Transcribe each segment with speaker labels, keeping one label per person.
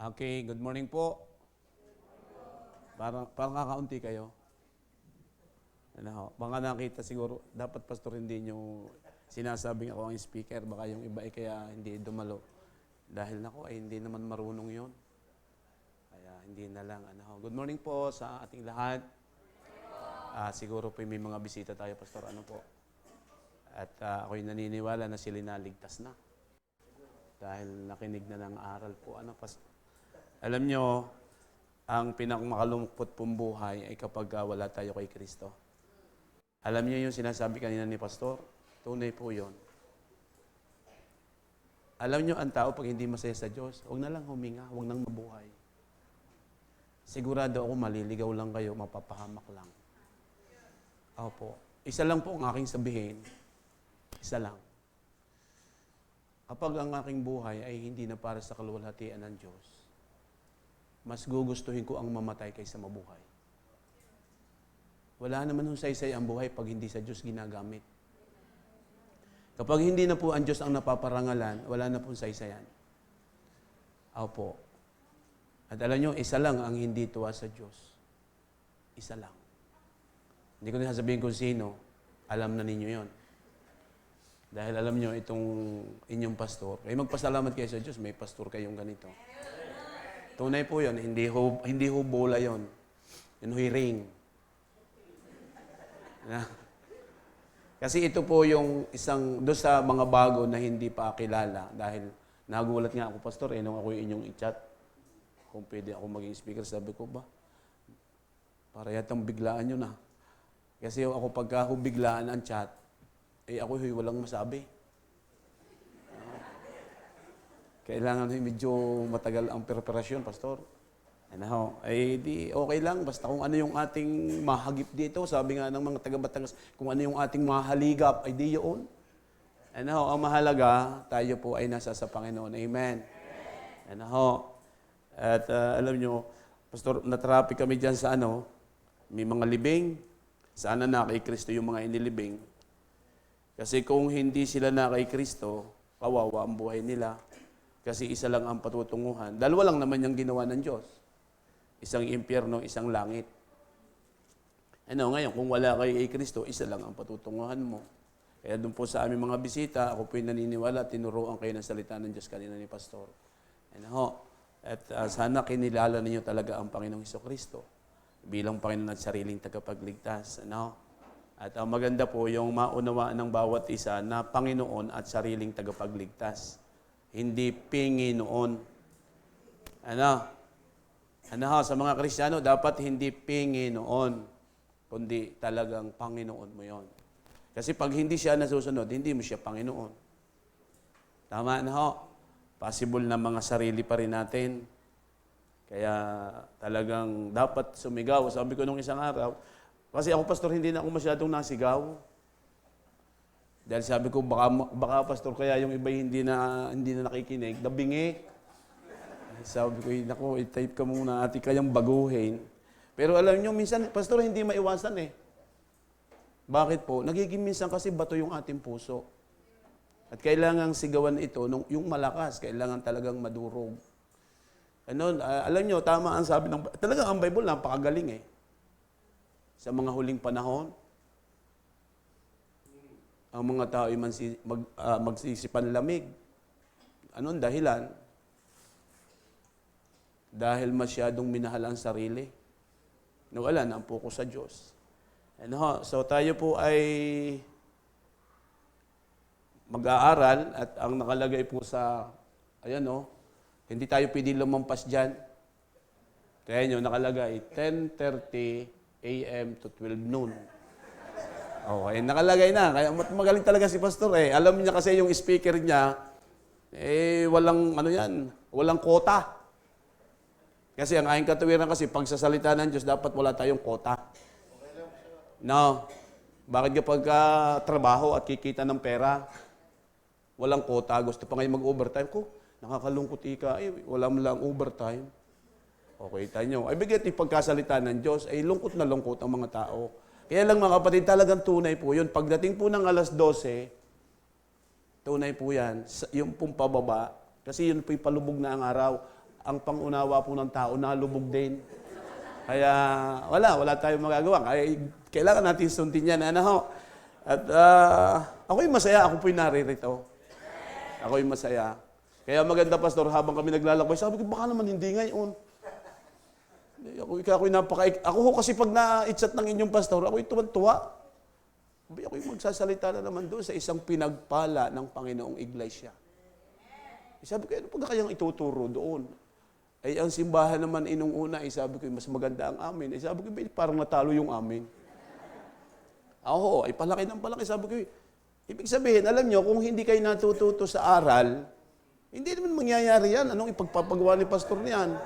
Speaker 1: Okay, good morning po. Parang kakaunti kayo. Ano, baka nakita siguro, dapat pastor hindi nyo sinasabing ako ang speaker, baka yung iba ay kaya hindi dumalo. Dahil nako ay hindi naman marunong yon. Kaya hindi na lang. Ano, good morning po sa ating lahat. Siguro po may mga bisita tayo, pastor. Ano po? At ako'y naniniwala na sila naligtas na. Dahil nakinig na ng aral po. Ano, pastor? Alam nyo, ang pinakamakalungkot pong buhay ay kapag wala tayo kay Kristo. Alam niyo yung sinasabi kanina ni Pastor? Tunay po yun. Alam niyo, ang tao pag hindi masaya sa Diyos, huwag na lang huminga, huwag nang mabuhay. Sigurado ako maliligaw lang kayo, mapapahamak lang. Opo. Isa lang po ang aking sabihin. Isa lang. Kapag ang aking buhay ay hindi na para sa kaluwalhatian ng Diyos, mas gugustuhin ko ang mamatay kaysa mabuhay. Wala naman hong saysay ang buhay pag hindi sa Diyos ginagamit. Kapag hindi na po ang Diyos ang napaparangalan, wala na pong saysayan. Opo. At alam nyo, isa lang ang hindi tuwa sa Diyos. Isa lang. Hindi ko na sasabihin kung sino, alam na ninyo yon. Dahil alam nyo, itong inyong pastor, ay magpasalamat kayo sa Diyos, may pastor kayong ganito. Tunay po yun, hindi ho bola yun. Yun ho'y ring. Kasi ito po yung isang, doon sa mga bago na hindi pa kilala, dahil nagulat nga ako, pastor, nung ako yung inyong i-chat, kung pwede ako maging speaker, sabi ko ba, para yatang biglaan yun na. Kasi ako pagka biglaan ang chat, ako walang masabi. Kailangan medyo matagal ang preparasyon, pastor. Ano, di okay lang. Basta kung ano yung ating mahagip dito, sabi nga ng mga taga-Batangas, kung ano yung ating mahaligap, ay di yun. Ano, ang mahalaga, tayo po ay nasa sa Panginoon. Amen. Ano, at alam nyo, pastor, na-traffic kami dyan sa may mga libing. Sana na kay Kristo yung mga inilibing. Kasi kung hindi sila na kay Kristo, kawawa ang buhay nila. Kasi isa lang ang patutunguhan. Dalawa lang naman yung ginawa ng Diyos. Isang impyerno, isang langit. Ngayon, kung wala kayo kay Kristo, isa lang ang patutunguhan mo. Kaya doon po sa aming mga bisita, ako po'y naniniwala, tinuruan kayo ng salita ng Diyos kanina ni Pastor. At sana kinilala ninyo talaga ang Panginoong Hesukristo bilang Panginoon at sariling tagapagligtas. At ang maganda po yung maunawaan ng bawat isa na Panginoon at sariling tagapagligtas. Hindi Panginoon. Sa mga Kristiyano, dapat hindi Panginoon, kundi talagang Panginoon mo yon. Kasi pag hindi siya nasusunod, hindi mo siya Panginoon. Tama na ho. Possible na mga sarili pa rin natin. Kaya talagang dapat sumigaw. Sabi ko nung isang araw, kasi ako, pastor, hindi na ako masyadong nasigaw. Dahil sabi ko, baka pastor, kaya yung iba hindi na nakikinig, nabingi. Sabi ko, naku, i-type ka muna, ati kayang baguhin. Pero alam nyo, minsan, pastor, hindi maiwasan eh. Bakit po? Nagiging minsan kasi bato yung ating puso. At kailangan sigawan ito, yung malakas, kailangan talagang madurog. Alam nyo, tama ang sabi ng, talagang ang Bible, napakagaling eh. Sa mga huling panahon, ang mga tao ay magsisipanlamig. Anong dahilan? Dahil masyadong minahal ang sarili. Wala na ang focus sa Diyos. So tayo po ay mag-aaral at ang nakalagay po sa, hindi tayo pwede lumampas dyan. Kaya nyo, nakalagay 10:30 a.m. to 12 noon. Okay, nakalagay na. Kaya magaling talaga si pastor eh. Alam niya kasi yung speaker niya, walang kota. Kasi ang aking katuwiran kasi, pagsasalita ng Diyos, dapat wala tayong kota. No. Bakit kapag trabaho at kikita ng pera, walang kota, gusto pa ngayon mag-overtime ko, nakakalungkot ika, wala mo lang overtime. Okay, tayo. Bigyan yung pagkasalita ng Diyos, lungkot na lungkot ang mga tao. Kaya lang mga kapatid, talagang tunay po yun. Pagdating po ng alas 12, tunay po yan, yung pong pababa, kasi yun po yung palubog na ang araw. ang pangunawa po ng tao nalubog din. Kaya wala tayong magagawa. Kaya kailangan natin sundin yan. Ano ho? At ako'y masaya, ako po'y naririto. Ako'y masaya. Kaya maganda, Pastor, habang kami naglalakbay, sabi ko, baka naman hindi ngayon. Ako ho kasi pag na-itchat ng inyong pastor, ako'y tuwan-tuwa. Ako'y magsasalita na naman doon sa isang pinagpala ng Panginoong Iglesia. Sabi ko, ano pa kayang ituturo doon? Ay, ang simbahan naman inung una, sabi ko, mas maganda ang amin. Sabi ko, parang natalo yung amin. Ay palaki ng palaki. Sabi ko, ibig sabihin, alam nyo, kung hindi kayo natututo sa aral, hindi naman mangyayari yan. Anong ipagpapagawa ni pastor niyan?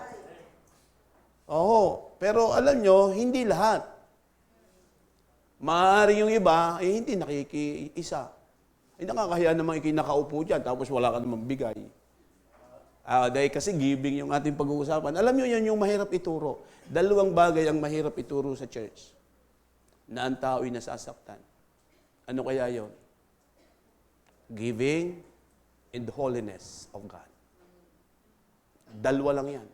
Speaker 1: Pero alam nyo, hindi lahat. Maaari yung iba, hindi nakikiisa. Nakakahiya naman ikinakaupo dyan, tapos wala ka namang bigay. Dahil kasi giving yung ating pag-uusapan. Alam nyo, yan yung mahirap ituro. Dalawang bagay ang mahirap ituro sa church na ang tao'y nasasaktan. Ano kaya yon? Giving and the holiness of God. Dalawa lang yan.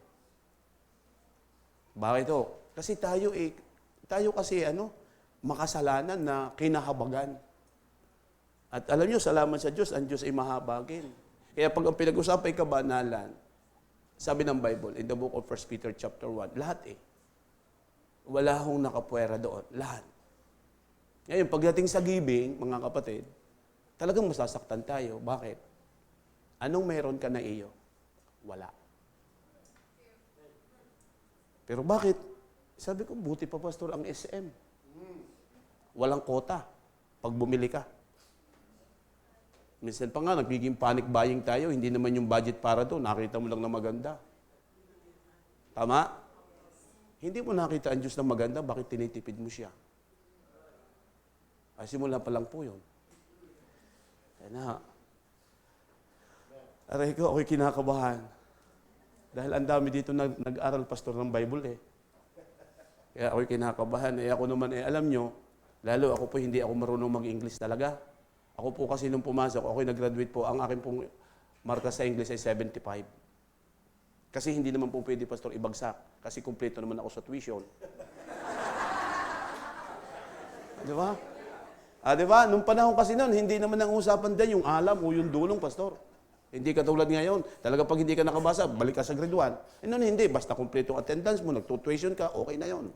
Speaker 1: Bakit ito? Kasi tayo kasi makasalanan na kinahabagan. At alam nyo, salamat sa Diyos, ang Diyos ay mahabagin. Kaya pag ang pinag-usapan ay kabanalan, sabi ng Bible, in the book of 1 Peter chapter 1, lahat wala hong nakapwera doon. Lahat. Ngayon, pagdating sa giving, mga kapatid, talagang masasaktan tayo. Bakit? Anong meron ka na iyo? Wala. Pero bakit? Sabi ko, buti pa, Pastor, ang SM. Walang kota pag bumili ka. Minsan pa nga, nagiging panic buying tayo, hindi naman yung budget para doon, nakita mo lang na maganda. Tama? Hindi mo nakita ang Diyos na maganda, bakit tinitipid mo siya? Simula pa lang po yun. Aray ko, ako'y kinakabahan. Dahil ang dami dito nag-aral, Pastor, ng Bible Kaya ako'y kinakabahan. Ako naman, alam nyo, lalo ako po, hindi ako marunong mag-English talaga. Ako po kasi nung pumasok, ako'y nag-graduate po, ang akin pong marka sa English ay 75. Kasi hindi naman po pwede, Pastor, ibagsak. Kasi kumpleto naman ako sa tuition. Di ba? Di ba? Nung panahon kasi noon, hindi naman ang usapan din yung alam o yung dulong, Pastor. Hindi katulad ngayon. Talaga pag hindi ka nakabasa, balik ka sa grade 1. Noon hindi. Basta kumpleto attendance mo, nagtutuition ka, okay na yon.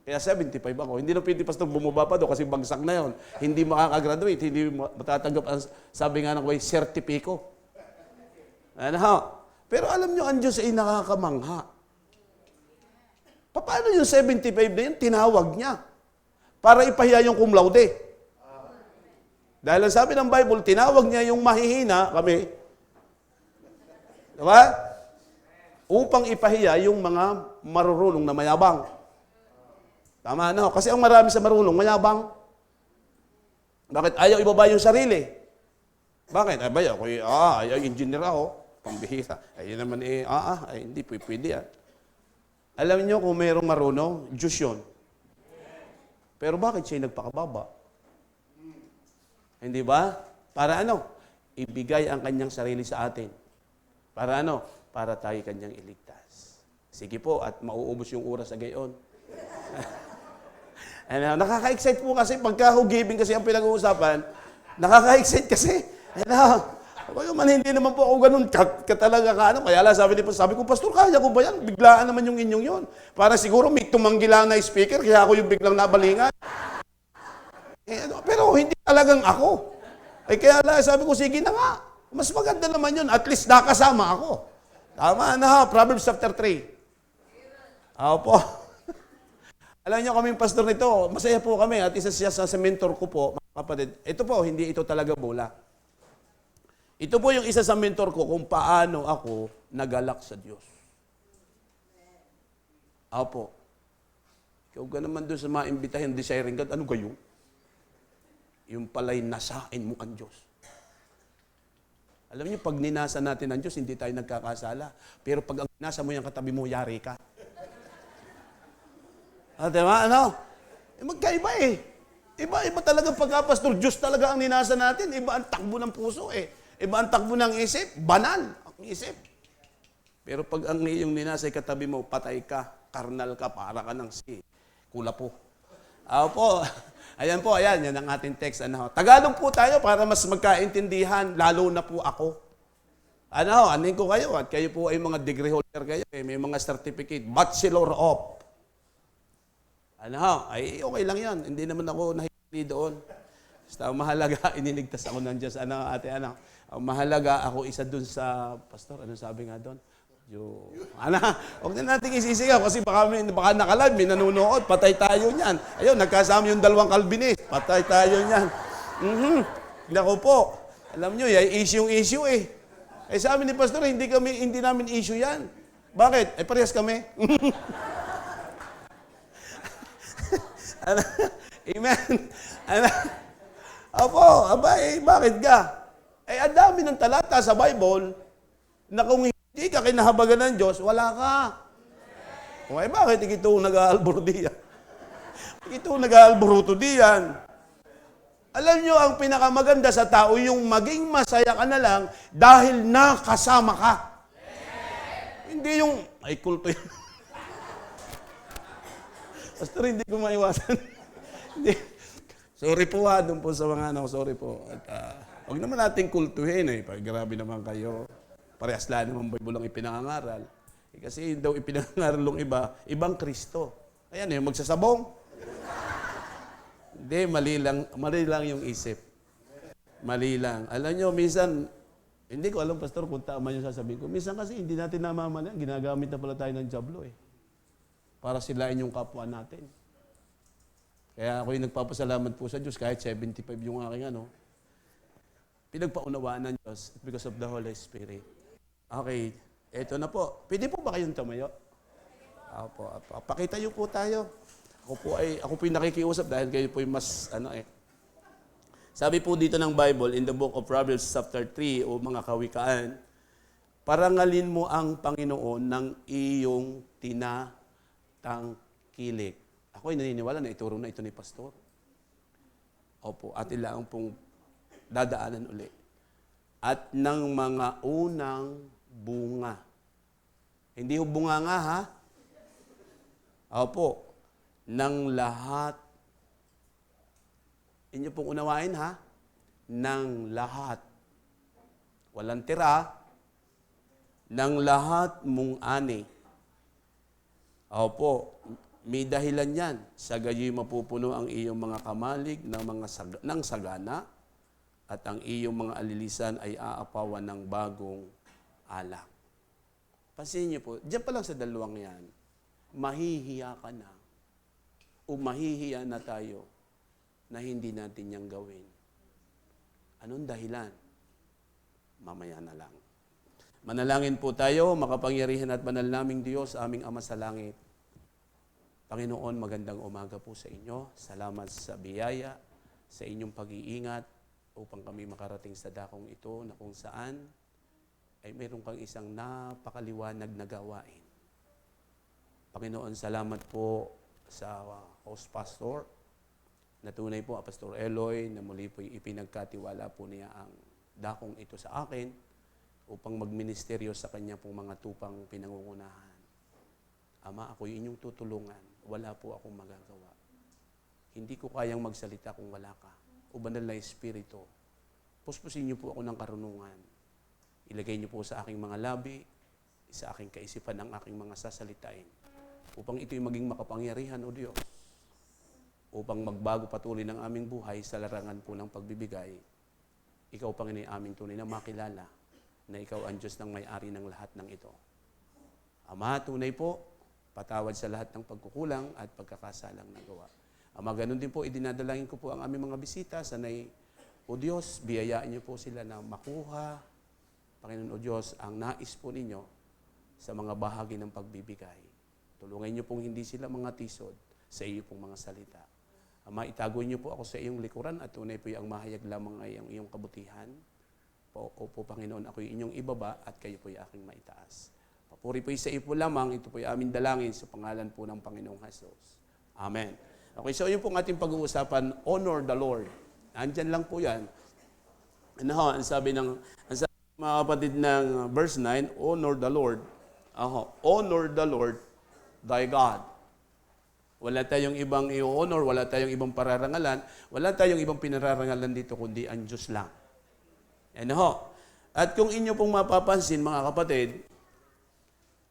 Speaker 1: Kaya 75 ako. Hindi na pwede, Pastor, bumaba pa doon kasi bagsak na yon. Hindi makakagraduate, hindi matatanggap ang, sabi nga ng way, sertipiko. Pero alam nyo, ang Diyos ay nakakamangha. Paano yung 75 na yun? Tinawag niya. Para ipahiya yung cum laude. Dahil ang sabi ng Bible, tinawag niya yung mahihina, kami. Diba? Upang ipahiya yung mga marurunong na mayabang. Tama na. Kasi ang marami sa marunong, mayabang. Bakit ayaw ibaba yung sarili? Bakit? Ayaw engineer ako. Pambihira. Ayun naman hindi pwede yan. Alam niyo kung mayroong marunong, Diyos yun. Pero bakit siya nagpakababa? Hindi ba? Para ibigay ang kanyang sarili sa atin. Para Para tayo kanyang iligtas. Sige po, at mauubos yung oras sa gayon. Nakaka-excite po kasi pagka giving kasi ang pinag-uusapan, nakaka-excite kasi. Hindi naman po ako ganun katalaga ka. Kaya sabi ko, Pastor, kaya ko ba yan? Biglaan naman yung inyong yon. Para siguro may tumanggilan na speaker, kaya ako yung biglang nabalingan. Pero hindi talagang ako. Kaya sabi ko, sige na nga. Mas maganda naman yun. At least nakasama ako. Tama na Proverbs chapter 3. Opo. Alam niyo kaming pastor nito, masaya po kami at isa siya sa mentor ko po, mga kapatid. Ito po, hindi ito talaga bola. Ito po yung isa sa mentor ko kung paano ako nagalak sa Diyos. Opo. Ikaw ka naman doon sa mga imbitahin, desiring God, ano kayo? Yung pala'y nasain mo ang Diyos. Alam niyo, pag ninasa natin ang Diyos, hindi tayo nagkakasala. Pero pag ang nasa mo yung katabi mo, yari ka. Diba? Magkaiba Iba talaga pagka-pastor, Diyos talaga ang ninasa natin. Iba ang takbo ng puso Iba ang takbo ng isip, banal ang isip. Pero pag ang iyong ninasay katabi mo, patay ka, karnal ka, para ka ng si kulapo. Po. Ayan, yan ang ating text. Tagalog po tayo para mas magkaintindihan, lalo na po ako. Anin ko kayo at kayo po ay mga degree holder kayo. May mga certificate, Bachelor of. Ay okay lang yan. Hindi naman ako nahihili doon. Basta ang mahalaga, iniligtas ako ng Diyos. Ate, ang mahalaga, ako isa dun sa, Pastor, anong sabi nga doon? Huwag na natin isisigaw kasi baka nakalive, may nanonood, patay tayo niyan. Ayun, nagkasama yung dalawang Calvinist, patay tayo niyan. Naku po, alam nyo, issue eh. Sabi ni Pastor, hindi namin issue yan. Bakit? Parehas kami. Amen. Bakit ka? Ang dami ng talata sa Bible na kung hindi ka kinahabagan ng Diyos, wala ka. Bakit ito nag-aalboro diyan? Ito nag-aalboroto diyan. Alam nyo, ang pinakamaganda sa tao, yung maging masaya ka na lang dahil nakasama ka. Hindi yung, kulto yan. Pastor, hindi ko maiwasan. Sorry po doon po sa mga sorry po. At huwag naman natin kultuhin grabe naman kayo. Parehas lang naman Bible ang ipinangangaral. Kasi daw ipinangangaral ng ibang Kristo. Ayan, yung magsasabong. Hindi, mali lang yung isip. Mali lang. Alam nyo, minsan, hindi ko alam, Pastor, kung tama yung sasabihin ko. Minsan kasi hindi natin namamalaan. Ginagamit na pala tayo ng diablo para silain yung kapwa natin. Kaya ako yung nagpapasalamat po sa Diyos kahit 75 yung aking pinagpaunawaan ng Diyos because of the Holy Spirit. Okay, eto na po. Pwede po ba kayong tumayo? Apo. Pakita niyo po tayo. Ako po yung nakikiusap dahil kayo po yung mas Sabi po dito ng Bible in the book of Proverbs chapter 3 o mga kawikaan, parangalin mo ang Panginoon ng iyong tinatangkilik. Ako ay naniniwala na ituro na ito ni Pastor. Opo, atin lang pong dadaanan uli. At ng mga unang bunga. Hindi ho bunga nga ha? Opo, ng lahat. Inyo pong unawain ha? Ng lahat. Walang tira. Ng lahat mong ani. Opo, may dahilan yan. Sa gayo'y mapupuno ang iyong mga kamalig ng sagana at ang iyong mga alilisan ay aapawan ng bagong alak. Pansin niyo po, diyan pa lang sa dalawang yan, mahihiya ka na o mahihiya na tayo na hindi natin yang gawin. Anong dahilan? Mamaya na lang. Manalangin po tayo, makapangyarihan at banal naming Diyos, aming Ama sa langit. Panginoon, magandang umaga po sa inyo. Salamat sa biyaya, sa inyong pag-iingat upang kami makarating sa dakong ito na kung saan ay mayroon kang isang napakaliwanag na gawain. Panginoon, salamat po sa host pastor na tunay po, Pastor Eloy, na muli po ipinagkatiwala po niya ang dakong ito sa akin upang magministeryo sa kanya pong mga tupang pinangungunahan. Ama, ako'y inyong tutulungan. Wala po akong magagawa. Hindi ko kayang magsalita kung wala ka. O banal na Espiritu, puspusin niyo po ako ng karunungan. Ilagay niyo po sa aking mga labi, sa aking kaisipan ang aking mga sasalitain, upang ito'y maging makapangyarihan, O Diyos, upang magbago patuloy ng aming buhay sa larangan po ng pagbibigay. Ikaw, Panginoon, aming tunay na makilala na ikaw ang Diyos ng may-ari ng lahat ng ito. Ama, tunay po, patawad sa lahat ng pagkukulang at pagkakasalang nagawa. Ama, ganun din po, idinadalangin ko po ang aming mga bisita. Sanay, O Diyos, biyayaan niyo po sila na makuha, Panginoon o Diyos, ang nais po ninyo sa mga bahagi ng pagbibigay. Tulungan niyo pong hindi sila mga tisod sa iyo pong mga salita. Ama, itago niyo po ako sa iyong likuran at tunay po ang mahayag lamang ay ang iyong kabutihan. Opo, Panginoon, ako'y inyong ibaba at kayo po'y aking maitaas. Papuri po'y sa iyo po lamang, ito po'y aming dalangin sa pangalan po ng Panginoong Jesus. Amen. Okay, so yun pong ating pag-uusapan, honor the Lord. Andyan lang po yan. Ang sabi ng mga kapatid ng verse 9, honor the Lord. Honor the Lord thy God. Wala tayong ibang i-honor, wala tayong ibang pararangalan, wala tayong ibang pinararangalan dito, kundi ang Diyos lang. At kung inyo pong mapapansin, mga kapatid,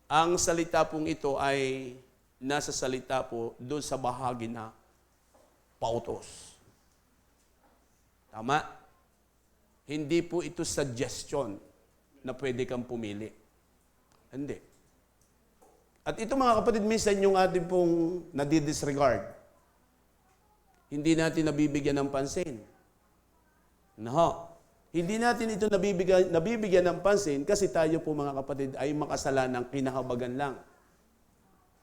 Speaker 1: ang salita pong ito ay nasa salita po doon sa bahagi na pautos. Tama? Hindi po ito suggestion na pwede kang pumili. Hindi. At ito mga kapatid, minsan yung ating pong nadidisregard. Hindi natin nabibigyan ng pansin. Hindi natin ito nabibigyan ng pansin kasi tayo po mga kapatid ay makasalanang kinahabagan lang.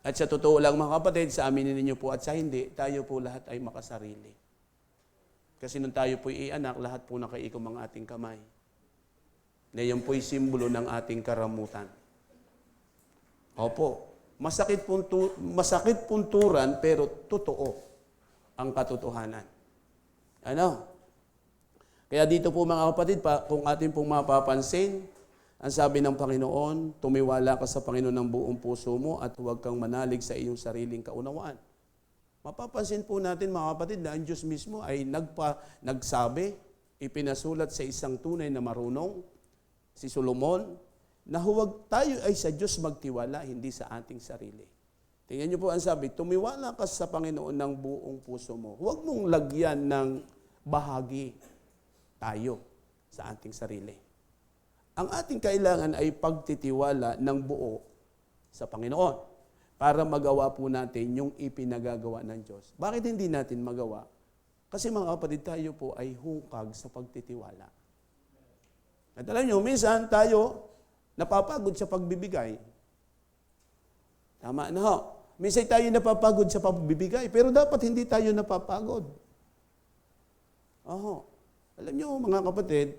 Speaker 1: At sa totoo lang mga kapatid, sa aminin ninyo po at sa hindi, tayo po lahat ay makasarili. Kasi nung tayo po ianak, lahat po nakaikom ang ating kamay. Na yan po'y simbolo ng ating karamutan. Opo, masakit punturan pero totoo ang katotohanan. Kaya dito po mga kapatid, kung atin pong mapapansin, ang sabi ng Panginoon, tumiwala ka sa Panginoon ng buong puso mo at huwag kang manalig sa iyong sariling kaunawaan. Mapapansin po natin mga kapatid na ang Diyos mismo ay nagsabi, ipinasulat sa isang tunay na marunong, si Solomon, na huwag tayo ay sa Diyos magtiwala, hindi sa ating sarili. Tingnan niyo po ang sabi, tumiwala ka sa Panginoon ng buong puso mo. Huwag mong lagyan ng bahagi tayo sa ating sarili. Ang ating kailangan ay pagtitiwala ng buo sa Panginoon para magawa po natin yung ipinagagawa ng Diyos. Bakit hindi natin magawa? Kasi mga kapatid, tayo po ay hungkag sa pagtitiwala. At alam nyo, minsan tayo napapagod sa pagbibigay. Tama na ho. Minsan tayo napapagod sa pagbibigay, pero dapat hindi tayo napapagod. Alam nyo, mga kapatid,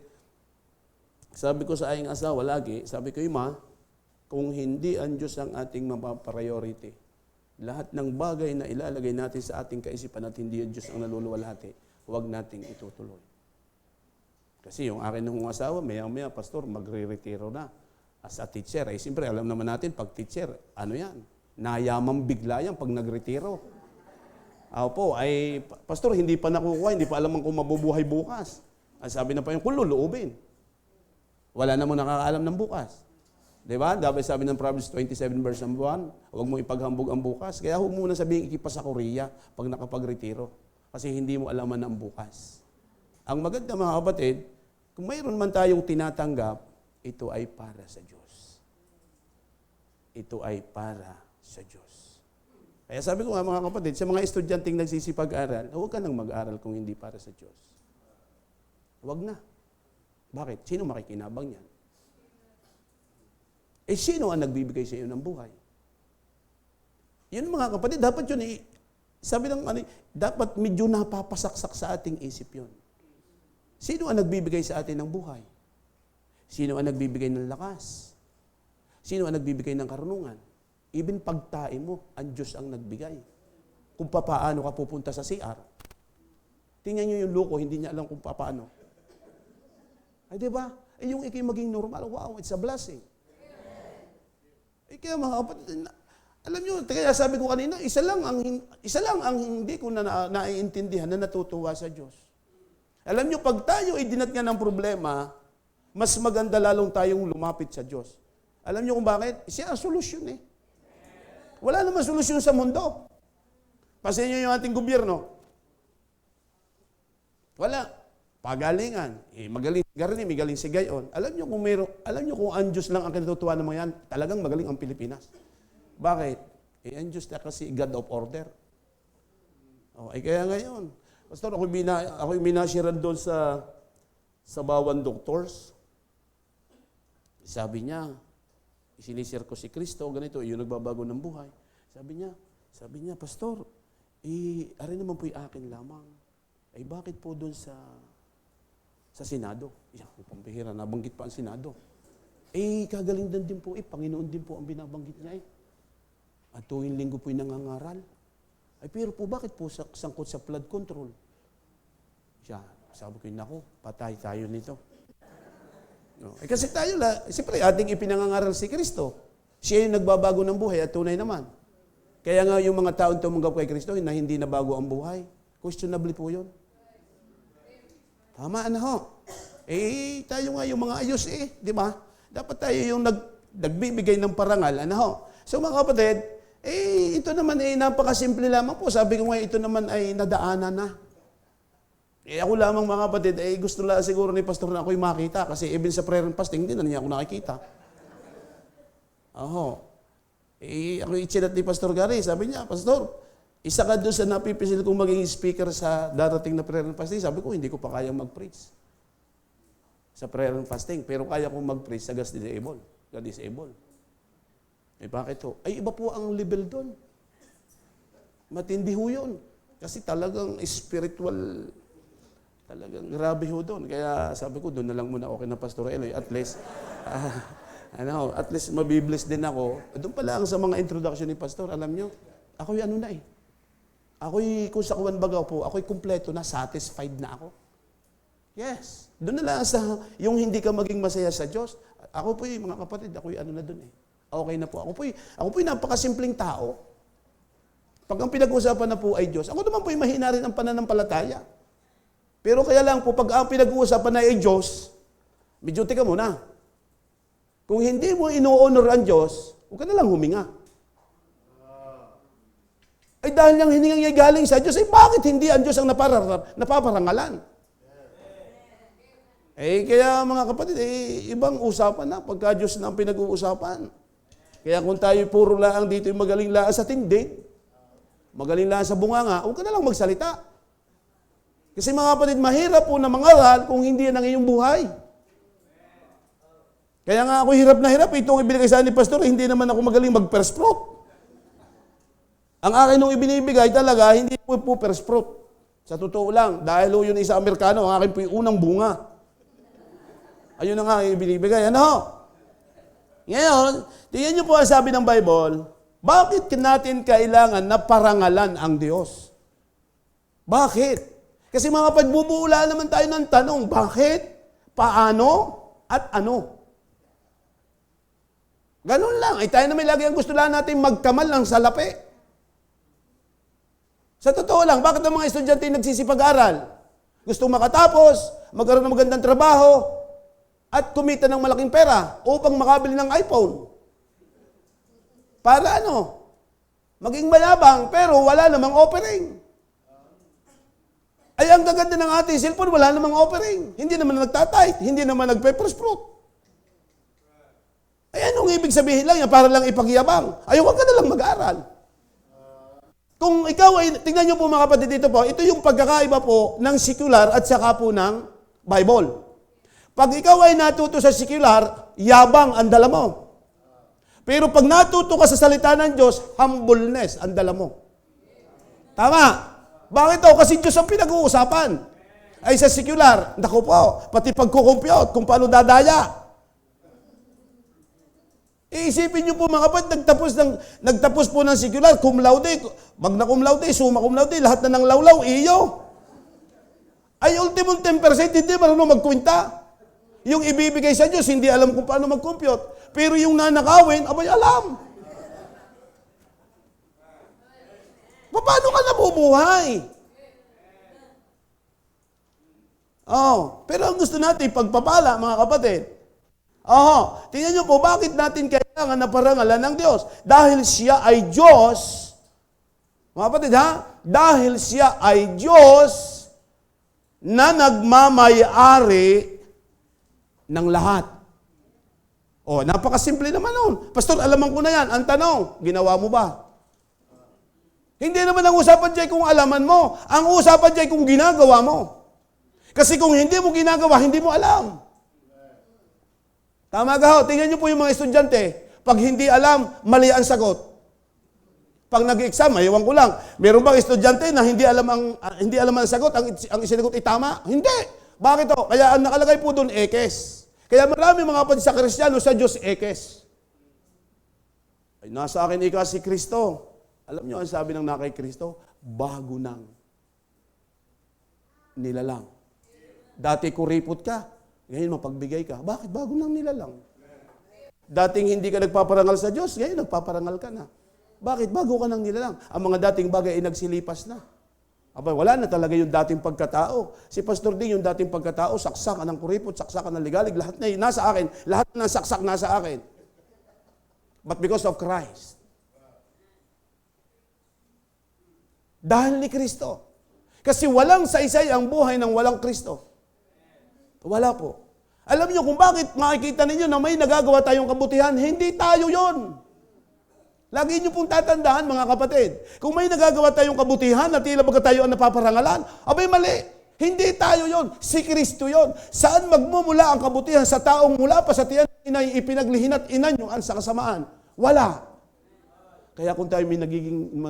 Speaker 1: sabi ko sa aking asawa lagi, sabi ko, Ma, kung hindi ang Diyos ang ating mapapriority, lahat ng bagay na ilalagay natin sa ating kaisipan at hindi ang Diyos ang naluluwalhati, huwag nating itutuloy. Kasi yung akin ng asawa, maya-maya, pastor, magre-retiro na. As a teacher, ay siyempre, alam naman natin, pag teacher, ano yan? Nayamang bigla yan pag nagretiro. Opo, ay, pastor, hindi pa nakukuha, hindi pa alam kung mabubuhay bukas. Ang sabi na pa yung, kung luluubin. Wala namang nakakaalam ng bukas. Diba? Dapat sabi ng Proverbs 27 verse 1, huwag mo ipaghambog ang bukas. Kaya huwag muna sabihin ikipa sa Korea pag nakapagretiro. Kasi hindi mo alaman ang bukas. Ang maganda mga kapatid, kung mayroon man tayong tinatanggap, ito ay para sa Diyos. Ito ay para sa Diyos. Kaya sabi ko nga mga kapatid, sa mga estudyanteng nagsisipag-aral, huwag ka nang mag-aral kung hindi para sa Diyos. Huwag na. Bakit? Sino makikinabang yan? Sino ang nagbibigay sa iyo ng buhay? Yun mga kapatid, dapat yun sabi ng dapat medyo napapasaksak sa ating isip yun. Sino ang nagbibigay sa atin ng buhay? Sino ang nagbibigay ng lakas? Sino ang nagbibigay ng karunungan? Even pagtae mo, ang Diyos ang nagbigay. Kung paano ka pupunta sa CR. Tingnan nyo yung loko, hindi niya alam kung paano. Ay, di ba? Yung ikay maging normal, wow, it's a blessing. Kaya mga kapatid, alam nyo, kaya sabi ko kanina, isa lang ang hindi ko naiintindihan na natutuwa sa Diyos. Alam nyo, pag tayo ay dinatnan ng problema, mas maganda lalong tayong lumapit sa Diyos. Alam nyo kung bakit? Siya ang solusyon eh. Wala naman solusyon sa mundo. Pasin nyo yung ating gobyerno. Wala. Pagalingan. Magaling si Garni, magaling si Gayon. Alam nyo kung ang Diyos lang ang kinatutuwa ng mga yan, talagang magaling ang Pilipinas. Bakit? Ang Diyos na kasi God of order. Kaya ngayon, Pastor, ako minashiran doon sa Bawan Doctors. Sabi niya, sinisir ko si Kristo, ganito, yung nagbabago ng buhay. Sabi niya, Pastor, ari naman po yung akin lamang. Ay bakit po doon sa Senado? Pampihira, nabanggit pa ang Senado. Kagaling din po, Panginoon din po ang binabanggit niya At tuwing linggo po yung nangangaral. Pero po, bakit po sangkot sa flood control? Sabi ko, nako, patay tayo nito. Kasi tayo siyempre, ating ipinangangaral si Kristo. Siya yung nagbabago ng buhay at tunay naman. Kaya nga yung mga taong tumanggap kay Kristo na hindi nabago ang buhay, questionable po yun. Tama na ho. Tayo nga yung mga ayos di ba? Dapat tayo yung nagbibigay ng parangal, ano ho. So mga kapatid, ito naman napakasimple lamang po. Sabi ko nga, ito naman ay nadaanan na. Ako lamang mga kapatid, gusto lang siguro ni Pastor na ako'y makita kasi even sa prayer and fasting, hindi na niya ako nakikita. Ako ichinat ni Pastor Gary, sabi niya, Pastor, isa ka doon sa napipisil kong maging speaker sa darating na prayer and fasting. Sabi ko, hindi ko pa kayang mag-preach sa prayer and fasting, pero kaya kong mag-preach sa God is able. Bakit ho? Iba po ang level doon. Matindi ho yun. Kasi talagang spiritual, talagang grabe ho doon. Kaya sabi ko, doon na lang muna okay na Pastor Eloy. At least, at least mabibless din ako. Doon pala ang sa mga introduction ni Pastor, alam nyo, ako'y ako'y kung sa kuwan bagaw po, ako'y kumpleto na, satisfied na ako. Yes. Doon na lang sa, yung hindi ka maging masaya sa Diyos. Ako po mga kapatid, ako'y na doon Okay na po. Ako po'y napakasimpleng tao. Pag ang pinag-uusapan na po ay Diyos, ako naman po'y mahina rin ang pananampalataya. Pero kaya lang po, pag ang pinag-uusapan na ay Diyos, medyo tika muna. Kung hindi mo ino-honor ang Diyos, huwag ka na lang huminga. Dahil yung hiningang niya galing sa Diyos, bakit hindi ang Diyos ang napaparangalan? Kaya mga kapatid, ibang usapan na pagka Diyos na ang pinag-uusapan. Kaya kung tayo puro lang dito yung magaling lang sa tindig, magaling lang sa bunganga, huwag ka na lang magsalita. Kasi mga kapatid, mahirap po na mangaral kung hindi yan ang iyong buhay. Kaya nga ako hirap na hirap. Itong ibinigay sa ni Pastor, hindi naman ako magaling mag-first fruit. Ang akin nung ibinibigay talaga, hindi po first fruit. Sa totoo lang, dahil yun isa Amerikano, ang akin po yung unang bunga. Ayun na nga ibinibigay. Ngayon, tingnan niyo po ang sabi ng Bible, bakit natin kailangan na parangalan ang Diyos? Bakit? Kasi mga pagbubuula naman tayo ng tanong, bakit, paano, at ano? Ganun lang. Tayo naman lagi ang gusto lang natin magkamal ng salapi. Sa totoo lang, bakit ang mga estudyante nagsisipag-aral? Gustong makatapos, magkaroon ng magandang trabaho, at kumita ng malaking pera upang makabili ng iPhone. Para maging mayabang, pero wala namang offering. Ang gaganda ng ating cellphone, wala namang offering. Hindi naman nagtatype, hindi naman nagpe-first fruit. Anong ibig sabihin lang yan? Para lang ipagyabang. Huwag ka na lang mag-aral. Kung ikaw tingnan nyo po mga kapatid dito po, ito yung pagkakaiba po ng secular at saka po ng Bible. Pag ikaw ay natuto sa secular, yabang ang dala mo. Pero pag natuto ka sa salita ng Diyos, humbleness ang dala mo. Tama? Bakit Kasi Diyos ang pinag-uusapan. Sa secular, naku po, pati pagkukumpyot, kung paano dadaya. Iisipin niyo po mga kapatid, nagtapos po ng secular, cum laude, magna cum laude, summa cum laude, lahat na ng lawlaw, iyo. Ultimong 10% hindi marunong magkwenta. Yung ibibigay sa Diyos, hindi alam kung paano mag-compute. Pero yung nanakawin, alam. Paano ka nabubuhay? Pero ang gusto natin, pagpapala, mga kapatid. Tingnan nyo po, bakit natin kailangan na parangalan ng Diyos? Dahil siya ay Diyos. Mga kapatid, dahil siya ay Diyos na nagmamayari ng lahat. Napakasimple naman nun. Pastor, alaman ko na yan. Ang tanong, ginawa mo ba? Hindi naman ang usapan dyan kung alaman mo. Ang usapan dyan kung ginagawa mo. Kasi kung hindi mo ginagawa, hindi mo alam. Tama ka ho? Tingnan nyo po yung mga estudyante. Pag hindi alam, mali ang sagot. Pag nag-exam, ewan ko lang, meron bang estudyante na hindi alam ang sagot, ang isinagot ay tama? Hindi. Bakit ho? Kaya ang nakalagay po doon, ekes. Kaya marami mga kapatid sa Kristiyano, sa Diyos, ekes. Nasa akin ika si Kristo. Alam niyo ang sabi ng nakay Kristo? Bago nang nilalang. Dati kuripot ka, ngayon mapagbigay ka. Bakit bago nang nilalang? Dating hindi ka nagpaparangal sa Diyos, ngayon nagpaparangal ka na. Bakit? Bago ka nang nilalang. Ang mga dating bagay ay nagsilipas na. Aba, wala na talaga yung dating pagkatao. Si Pastor Ding, yung dating pagkatao, saksakan ng kuripot, saksakan ng ligalig, lahat na yun, nasa akin. Lahat ng saksak nasa akin. But because of Christ. Dahil ni Kristo. Kasi walang saysay ang buhay ng walang Kristo. Wala po. Alam niyo kung bakit makikita ninyo na may nagagawa tayong kabutihan? Hindi tayo yon. Lagi niyo pong tatandaan, mga kapatid. Kung may nagagawa tayong kabutihan na tila baga tayo ang napaparangalan, abay mali. Hindi tayo yon. Si Kristo yon. Saan magmumula ang kabutihan sa taong mula pa sa tiyan inay ipinaglihin at inanyuan sa kasamaan? Wala. Kaya kung tayo may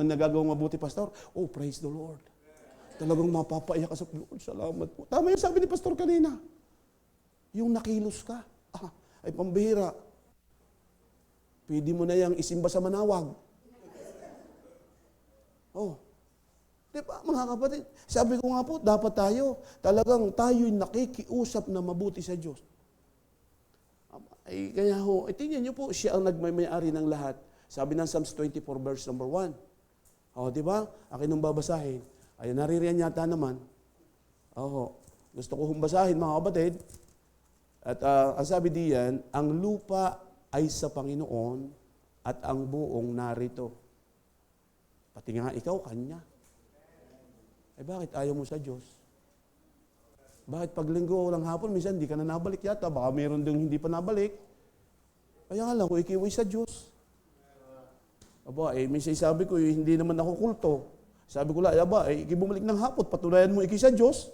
Speaker 1: nagagawang mabuti, Pastor, oh, praise the Lord. Talagang mapapaiyak ka sa Lord. Salamat po. Tama yung sabi ni Pastor kanina. Yung nakilos ka, ay pambihira. Pwede mo na yung isimba sa manawag. Oh. Di ba, mga kapatid? Sabi ko nga po, dapat talagang tayo'y nakikiusap na mabuti sa Diyos. Ay, kaya ho, tingnan niyo po, siya ang nagmay-ari ng lahat. Sabi ng Psalms 24 verse number 1. Oh, di ba? Akin nung babasahin. Ay, naririyan yata naman. Oh, gusto ko humbasahin, mga kapatid. At ang sabi diyan, ang lupa ay sa Panginoon at ang buong narito. Pati nga ikaw, Kanya. Eh bakit ayaw mo sa Diyos? Bakit pag linggo lang hapon, minsan hindi ka na nabalik yata, baka mayroon ding hindi pa nabalik. Kaya nga lang, kung ikiway sa Diyos. Aba, minsan sabi ko, hindi naman ako kulto. Sabi ko lang, bumalik ng hapon, patunayan mo sa Diyos.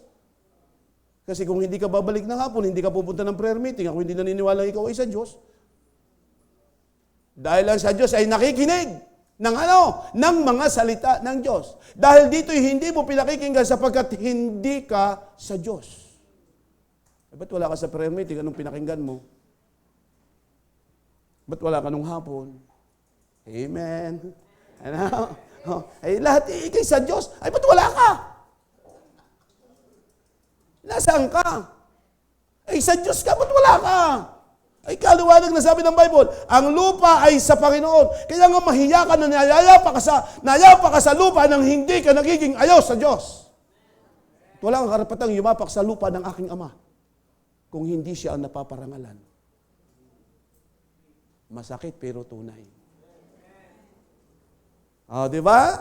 Speaker 1: Kasi kung hindi ka babalik ng hapon, hindi ka pupunta ng prayer meeting, ako hindi naniniwala ikaw ay sa Diyos. Dahil lang sa Diyos ay nakikinig ng mga salita ng Diyos. Dahil dito'y hindi mo pinakikinggan sapagkat hindi ka sa Diyos. Ba't wala ka sa prayer meeting? Anong pinakinggan mo? Ba't wala ka nung hapon? Amen. Ano? Ay lahat ikay sa Diyos. Ay ba't wala ka? Nasaan ka? Ay sa Diyos ka, ba't wala ka? Ay kaliwanag na sabi ng Bible, ang lupa ay sa Panginoon. Kaya nga mahiya ka na nayapa ka sa lupa nang hindi ka nagiging ayaw sa Diyos. At wala kang karapatang yumapak sa lupa ng aking Ama kung hindi siya ang napaparangalan. Masakit pero tunay. Di ba?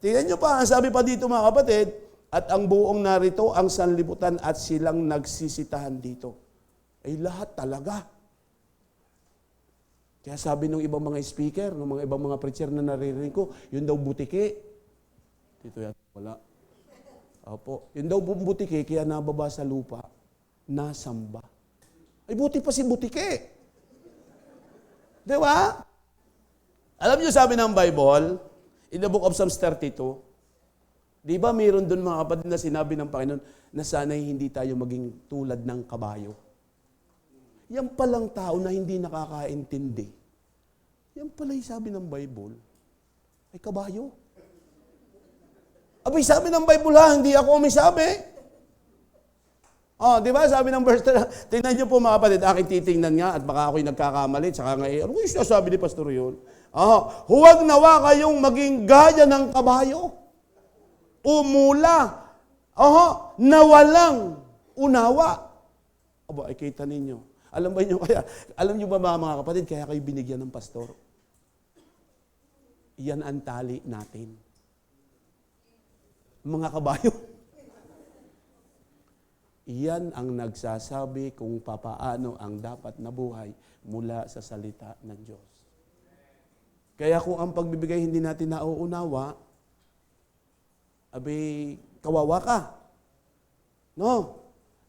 Speaker 1: Tingnan nyo pa, ang sabi pa dito mga kapatid, at ang buong narito ang sanlibutan at silang nagsisitahan dito. Ay lahat talaga. Kaya sabi ng ibang mga speaker, ng mga ibang mga preacher na naririnig ko, yun daw butike. Dito yan, wala. Opo, yun daw butike, kaya nababa sa lupa, nasamba. Ay buti pa si butike. Di ba? Alam niyo sabi ng Bible, in the book of Psalms 32, di ba mayroon doon mga kapatid na sinabi ng Panginoon na sana'y hindi tayo maging tulad ng kabayo? Yan palang tao na hindi nakakaintindi. Yan pala yung sabi ng Bible. Ay kabayo. Abay sabi ng Bible hindi ako may sabi. Di ba sabi ng verse, tingnan niyo po mga kapatid, aking titingnan nga at baka ako'y nagkakamali, tsaka nga ano yung sinasabi ni Pastor yun? Huwag nawa kayong maging gaya ng kabayo. Umula. Na walang unawa. Aba, ay kita ninyo. Alam niyo ba mga kapatid, kaya kayo binigyan ng pastor? Yan ang tali natin. Mga kabayo. Yan ang nagsasabi kung papaano ang dapat na buhay mula sa salita ng Diyos. Kaya kung ang pagbibigay hindi natin nauunawa, abay, kawawa ka. No?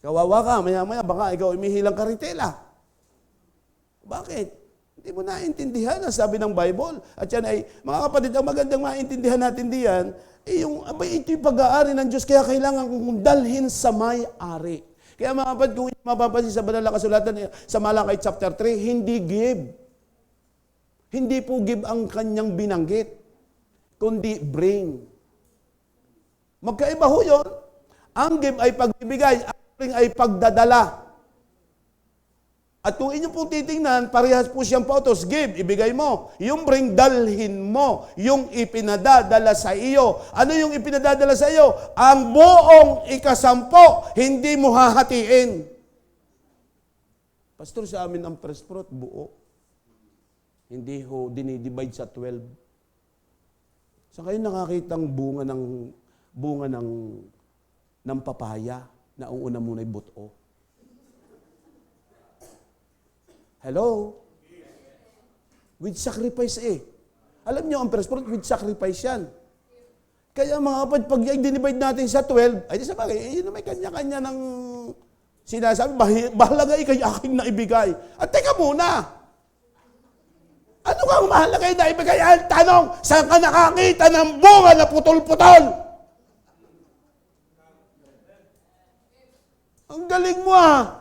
Speaker 1: Kawawa ka. Maya-maya, baka ikaw umihilang karitela. Bakit? Hindi mo naintindihan ang sabi ng Bible. At yan ay, mga kapatid, ang magandang maintindihan natin diyan, ito yung pag-aari ng Diyos, kaya kailangan kong dalhin sa may-ari. Kaya mga kapatid, kung mapapansin sa banal na kasulatan, sa Malakay chapter 3, hindi give. Hindi po give ang kanyang binanggit, kundi bring. Magkaiba ho yun. Ang give ay pagbibigay, ang bring ay pagdadala. At kung inyo pong titingnan, parehas po siyang pautos, give, ibigay mo. Yung bring, dalhin mo. Yung ipinadadala sa iyo. Ano yung ipinadadala sa iyo? Ang buong ikasampo, hindi mo hahatiin. Pastor, sa amin ang first fruit, buo. Hindi ho dinidivide sa 12. Saan kayo nakakitang bunga ng papaya na ang una muna'y buto? Hello? With sacrifice eh. Alam niyo, ang first fruit, with sacrifice yan. Kaya mga kapatid, pag i-divide natin sa 12, ay di sa bagay, yun na may kanya-kanya ng sinasabi, mahalaga ikay aking naibigay. At teka muna, ano kang mahalaga yung naibigay? Ang tanong, saan ka nakakita ng bunga na putol-putol? Ang galing mo ah.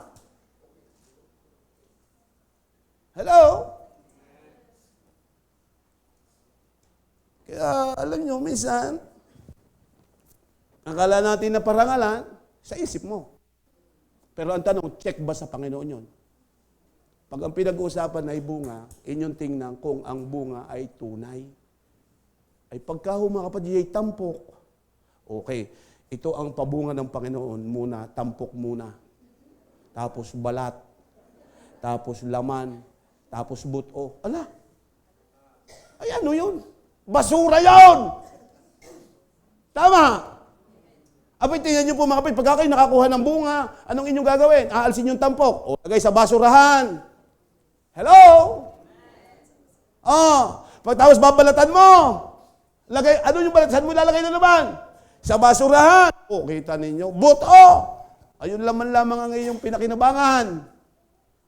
Speaker 1: Hello? Kaya, alam nyo, minsan, akala natin na parangalan, sa isip mo. Pero ang tanong, check ba sa Panginoon yun? Pag ang pinag-uusapan ay bunga, inyong tingnan kung ang bunga ay tunay. Ay pagka humakapad ay tampok. Okay, ito ang pabunga ng Panginoon muna, tampok muna. Tapos balat. Tapos laman. Tapos buto. Ala, ay ano yun? Basura yun! Tama! Abay, tingnan nyo po mga kapatid, pagka kayo nakakuha ng bunga, anong inyong gagawin? Aalsin yung tampok. O, lagay sa basurahan. Hello? Pagtapos babalatan mo. Lagay, ano yung balatan mo lalagay na naman? Sa basurahan. O, kita ninyo, buto! Ayun laman lamang ang iyong pinakinabangan.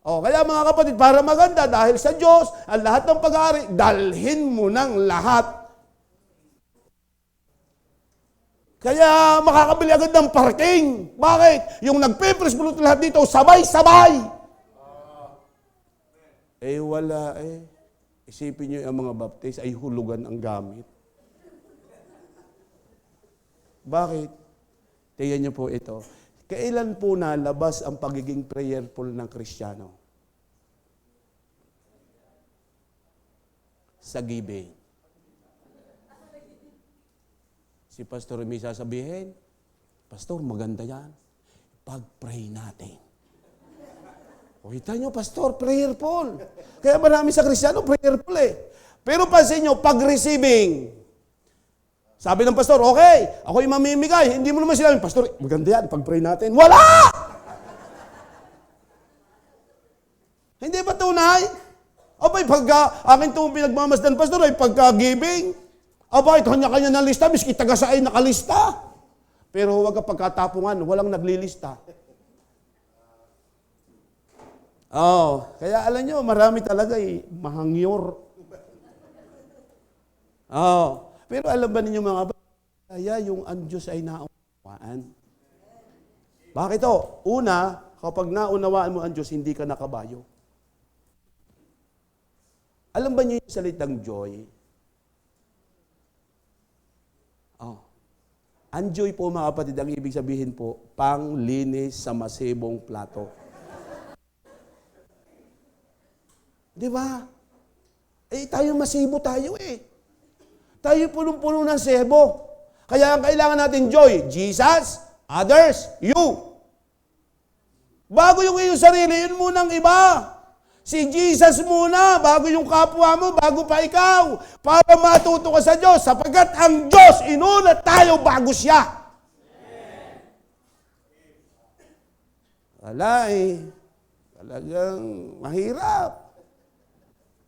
Speaker 1: O, kaya mga kapatid, para maganda, dahil sa Diyos, ang lahat ng pag-aari, dalhin mo ng lahat. Kaya makakabili agad ng parking. Bakit? Yung nagpe-press bulot lahat dito, sabay-sabay. Wala eh. Isipin nyo yung mga baptist ay hulugan ang gamit. Bakit? Tingnan nyo po ito. Kailan po nalabas ang pagiging prayerful ng Kristiyano? Sa giving. Si Pastor Remy sasabihin, Pastor, maganda yan. Pag-pray natin. O, kita nyo, Pastor, prayerful. Kaya marami sa Kristiyano, prayerful eh. Pero pansin nyo, pag-receiving, sabi ng pastor, okay, ako yung mamimigay. Hindi mo naman sila, Pastor, maganda yan, pag-pray natin. Wala! Hindi ba tunay? Abay, pagka akin itong pinagmamasdan, Pastor, ay pagka-giving. Abay, kanya-kanya na lista, miski taga sa ay nakalista. Pero huwag ka pagkatapungan, walang naglilista. Kaya alam nyo, marami talaga mahangyor. Pero alam ba ninyo mga kapatid, kaya yung ang Diyos ay naunawaan. Bakit ito? Una, kapag naunawaan mo ang Diyos, hindi ka nakabayo. Alam ba niyo yung salitang joy? Ang joy po mga kapatid, ang ibig sabihin po, panglinis sa masibong plato. Di ba? Tayo masibo tayo eh. Tayo punong-puno ng sebo. Kaya ang kailangan natin joy, Jesus, others, you. Bago yung iyong sarili, yun munang iba. Si Jesus muna, bago yung kapwa mo, bago pa ikaw. Para matuto ka sa Diyos, sapagkat ang Diyos, inuna tayo bago siya. Wala eh. Talagang mahirap.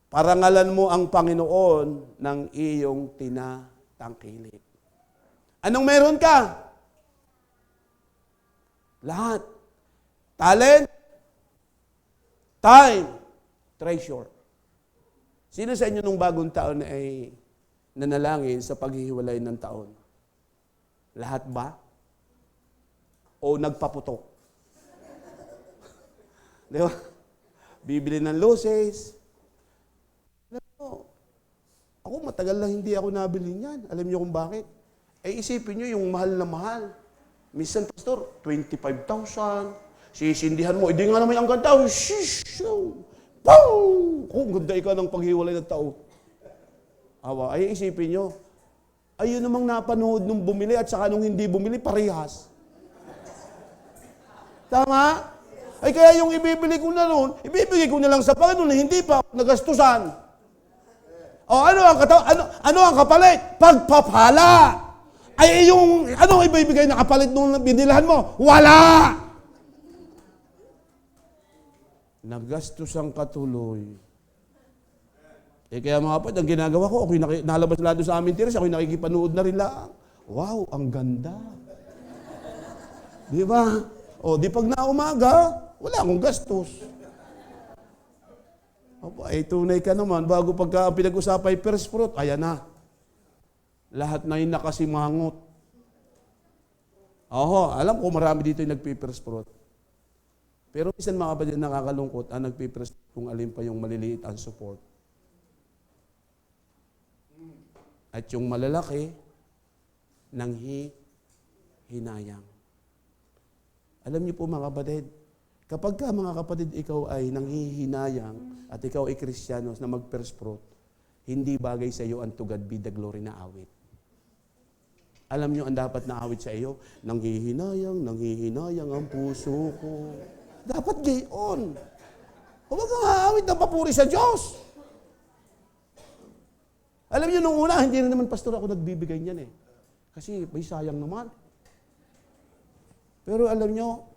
Speaker 1: Parangalan mo ang Panginoon ng iyong tinatangkilik. Anong meron ka? Lahat. Talent, time, treasure. Sino sa inyo nung bagong taon ay nanalangin sa paghihiwalay ng taon? Lahat ba? O nagpaputok? Di ba? Bibili ng luces. Ako matagal na hindi ako nabili niyan. Alam niyo kung bakit? Isipin niyo yung mahal na mahal. Minsan, Pastor, 25,000, sisindihan mo, hindi nga naman ang ganda. Shish! Pong! Kung ganda ikaw ng paghiwalay ng tao. Awa, ay isipin nyo, ayun namang napanood nung bumili at saka nung hindi bumili, parehas. Tama? Ay kaya yung ibibili ko na noon, ibibigay ko na lang sa Panginoon na hindi pa nagastusan. O ano ang kapalit? Pagpapala. Ay yung ano ibibigay na kapalit nung binilhan mo? Wala. Nagastusan katuloy. Kaya mga kapatid, ang ginagawa ko, ako'y nalabas-lado sa amin tiris, ako'y nakikipanood na rin lang. Wow, ang ganda. Di ba? O, di pag naumaga, wala akong gastos. Opo, ay tunay ka naman, bago pagka pinag-usapay first fruit, ayan na. Lahat na yung nakasimangot. Alam ko marami dito yung nagpi-first fruit. Pero minsan mga kapatid, nakakalungkot ang nagpi-first fruit kung alin pa yung maliliit ang support. At yung malalaki, nang hinayang. Alam niyo po mga kapatid, kapag ka mga kapatid ikaw ay nanghihinayang at ikaw ay Kristiyano na mag-first fruit, hindi bagay sa iyo ang to God be the glory na awit. Alam niyo ang dapat na awit sa iyo? Nanghihinayang ang puso ko. Dapat gayon. Huwag kang aawit ng papuri sa Diyos. Alam niyo, nung una, hindi na naman pastor ako nagbibigay niyan eh. Kasi may sayang naman. Pero alam niyo,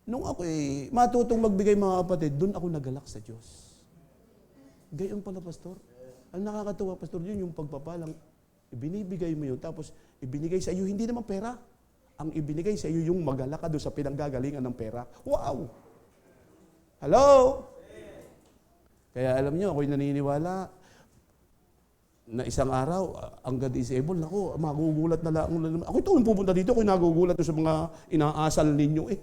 Speaker 1: nung ako matutong magbigay mga kapatid, doon ako nagalak sa Diyos. Gayon pala, pastor. Ang nakakatuwa, pastor, yun yung pagpapalang, ibinibigay mo yun, tapos ibinigay sa iyo, hindi naman pera. Ang ibinigay sa iyo yung magalak ka doon sa pinanggagalingan ng pera. Wow! Hello? Kaya alam niyo, ako'y naniniwala, na isang araw, ang God-is-able, ako, magugulat na lang. Ako ito, yung pupunta dito, ako'y nagugulat sa mga inaasal ninyo eh.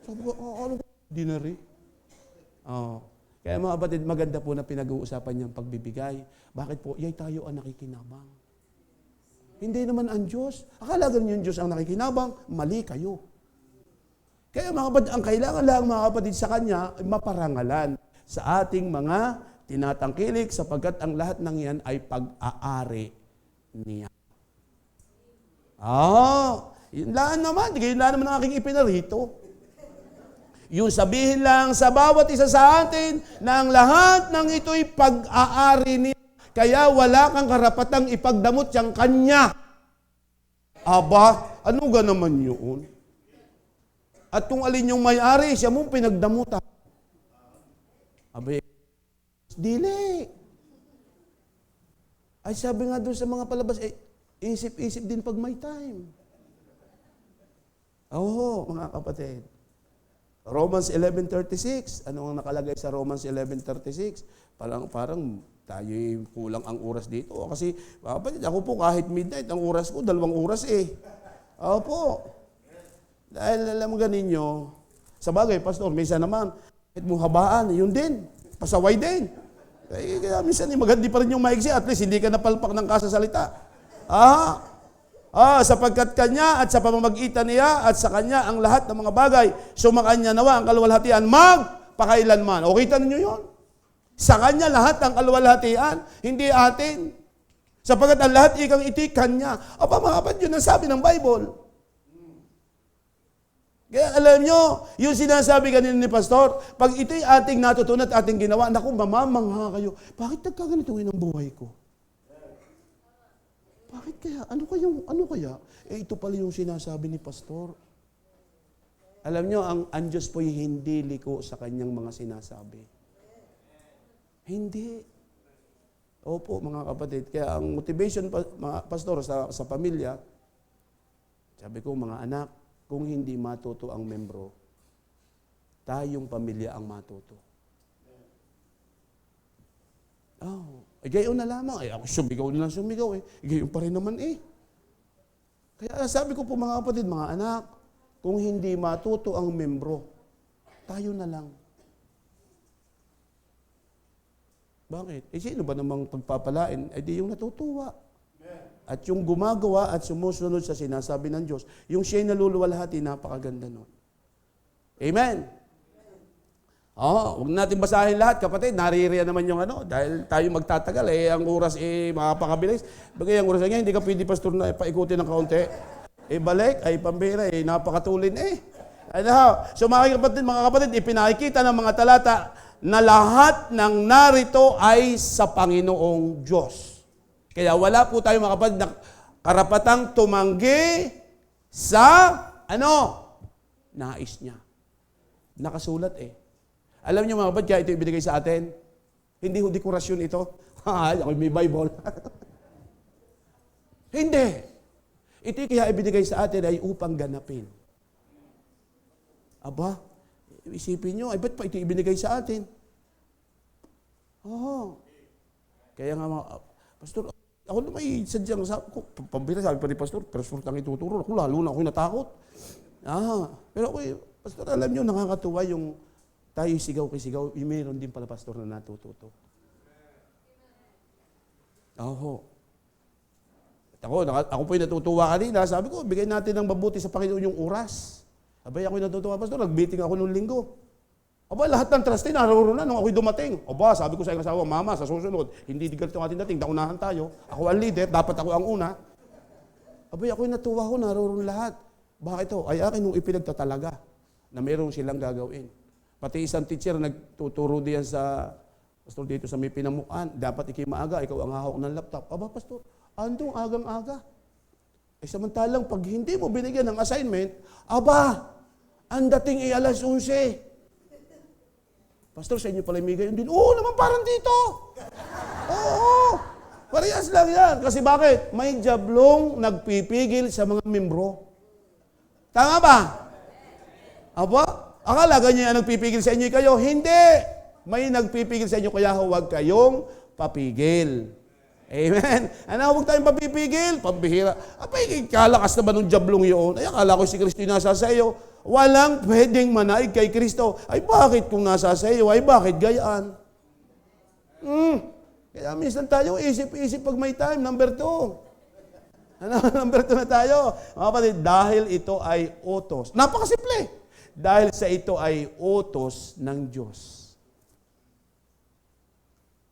Speaker 1: Sabi ko, ano dinari? Kaya mga kapatid, maganda po na pinag-uusapan niyang pagbibigay. Bakit po? Yay tayo ang nakikinabang. Hindi naman ang Diyos. Akala ganun yung Diyos ang nakikinabang, mali kayo. Kaya mga kapatid, ang kailangan lang mga kapatid sa Kanya, ay maparangalan sa ating mga tinatangkilik sapagkat ang lahat ng yan ay pag-aari niya. Yun lang naman. Yun lang naman ang aking ipinarito. Yung sabihin lang sa bawat isa sa atin na ang lahat ng ito'y pag-aari niya. Kaya wala kang karapatang ipagdamot siyang kanya. Aba, ano ga naman yun? At kung alin yung may-ari, siya mong pinagdamutan. Aba, dili. Ay sabi nga doon sa mga palabas, isip-isip din pag may time. Mga kapatid. Romans 11:36. Ano ang nakalagay sa Romans 11:36? Parang tayo'y kulang ang oras dito. Kasi, mga kapatid, ako po kahit midnight, ang oras ko, 2 oras eh. Dahil alam mo ganinyo, sa bagay, pastor, minsan naman, kahit mo habaan, yun din. Pasaway din. Kaya minsan magandi pa rin yung maigsi, at least hindi ka napalpak ng kasasalita. Sapagkat Kanya at sa pamamagitan niya at sa Kanya ang lahat ng mga bagay, sumakanya nawa ang kaluwalhatian magpakailanman. O kita ninyo yun? Sa Kanya lahat ang kaluwalhatian, hindi atin. Sapagkat ang lahat ikang iti Kanya. Mga kapatid, yun ang sabi ng Bible. Kaya alam nyo, yung sinasabi kanina ni Pastor, pag ito'y ating natutunan at ating ginawa, naku, mamamangha kayo. Bakit nagkaganito ngayon ang buhay ko? Bakit kaya? Ano kaya? Ito pala yung sinasabi ni Pastor. Alam nyo, ang Diyos po'y hindi liko sa kanyang mga sinasabi. Hindi. Opo, mga kapatid. Kaya ang motivation, mga pastor, sa pamilya, sabi ko, mga anak, kung hindi matuto ang membro, tayong pamilya ang matuto. Gayon na lamang. Ako sumigaw na lang sumigaw eh. Gayon pa rin naman eh. Kaya sabi ko po mga kapatid, mga anak, kung hindi matuto ang membro, tayo na lang. Bakit? Sino ba namang pagpapalain? Di yung natutuwa. At yung gumagawa at sumusunod sa sinasabi ng Diyos, yung siya'y naluluwalhati, napakaganda nun. Amen. Huwag natin basahin lahat, kapatid. Naririyan naman yung dahil tayo magtatagal, ang oras makapakabilis. Bagay ang oras ngayon, hindi ka pwede, pastor, na paikutin ng kaunti. Balik, pambira, napakatulin So mga kapatid, ipinakikita ng mga talata na lahat ng narito ay sa Panginoong Diyos. Kaya wala po tayo mga kapatid na karapatang tumanggi sa nais niya. Nakasulat Alam niyo mga kapatid, kaya ito ibinigay sa atin. Hindi dekorasyon ito. Ako may Bible. Hindi. Ito kaya ibinigay sa atin ay upang ganapin. Aba, isipin nyo, ba't pa ito ibinigay sa atin? Kaya nga pastor, ako na may sadyang pambira, sabi pa ni pastor, pastor tang ituturo. Ako lalo na ako'y natakot. Pero pastor, alam nyo, nakakatuwa yung tayo sigaw kay sigaw, meron din pala pastor na natututo. Ako po'y natutuwa kanina, sabi ko, bigay natin ng mabuti sa Panginoon yung oras. Abay, ako'y natutuwa, pastor, nag-meeting ako noong linggo. Lahat ng trustee naroon na nung ako'y dumating. Sabi ko sa asawa, mama, sa susunod, hindi ganito ang ating dating, daunahan tayo. Ako ang leader, dapat ako ang una. Ako'y natuwa ko, naroon lahat. Bakit ito? Ay akin nung ipinagtatalaga na mayroon silang gagawin. Pati isang teacher, nagtuturo diyan sa, pastor, dito sa may pinamukan, dapat maaga, ikaw ang hawak ng laptop. Pastor, andong agang-aga. Samantalang pag hindi mo binigyan ng assignment, ang dating ay alas 11. Pastor, sa inyo pala may gayon din. Oo naman, parang dito. Oo. Parehas lang yan. Kasi bakit? May jablong nagpipigil sa mga membro. Tama ba? Akala ganyan ang nagpipigil sa inyo kayo. Hindi. May nagpipigil sa inyo, kaya huwag kayong papigil. Amen. Huwag tayong papipigil. Pambihira. Kalakas na ba nung jablong yun? Akala ko si Kristo yung nasa sa iyo. Walang pwedeng manaig kay Kristo. Bakit kung nasa sa iyo? Bakit gayaan? Kaya minsan tayo isip-isip pag may time. Number 2. Number 2 na tayo. Mga kapatid, dahil ito ay utos. Napakasimple. Dahil sa ito ay utos ng Diyos.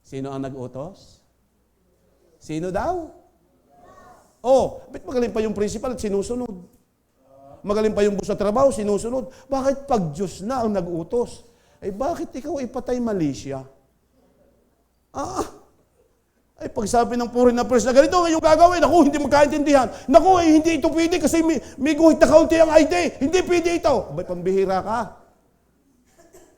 Speaker 1: Sino ang nag-utos? Sino daw? Ba't magaling pa yung principal at sinusunod? Magaling pa yung boss sa trabaho, sinusunod. Bakit pag Diyos na ang nag-utos? Bakit ikaw ipatay Malaysia? Pag sabi ng foreign affairs na ganito, yung gagawin, hindi magkaintindihan. Hindi ito pwede kasi may guhit na kaunti ang ID. Hindi pwede ito. Pambihira ka.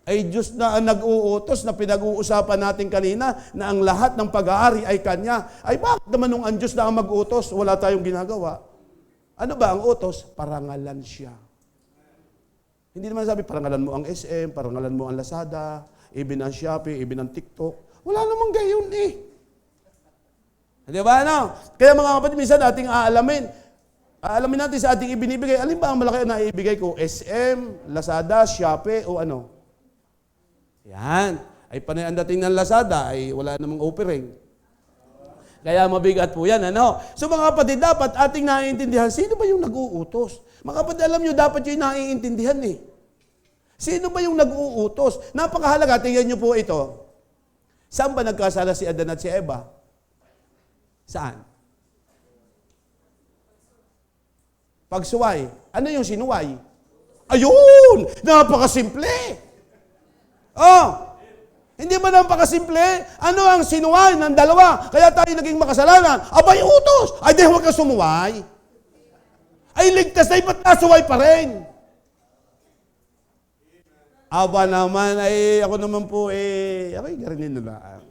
Speaker 1: Diyos na ang nag-uutos na pinag-uusapan natin kanina na ang lahat ng pag-aari ay Kanya. Bakit naman nung ang Diyos na ang mag-utos, wala tayong ginagawa? Ano ba ang utos? Parangalan siya. Hindi naman sabi, parangalan mo ang SM, parangalan mo ang Lazada, even ang Shopee, even ang TikTok. Wala namang gayon Di ba, Kaya mga kapatid, minsan nating aalamin natin sa ating ibinibigay. Alin ba ang malaki na ibigay ko? SM, Lazada, Shopee, o ano? Yan. Panay ang dating ng Lazada, wala namang offering. Kaya mabigat po yan, So mga kapatid, dapat ating naiintindihan, sino ba yung nag-uutos? Mga kapatid, alam nyo, dapat yung naiintindihan Sino ba yung nag-uutos? Napakahalaga, tingnan nyo po ito. Saan ba nagkasala si Adan at si Eva? Saan? Pagsuway. Ano yung sinuway? Ayun! Napakasimple! Hindi ba napakasimple? Ano ang sinuway ng dalawa? Kaya tayo naging makasalanan. Utos! Di huwag ka sumuway. Ligtas na ba't nasuway pa rin? Naman, ako naman po, ganun na lang.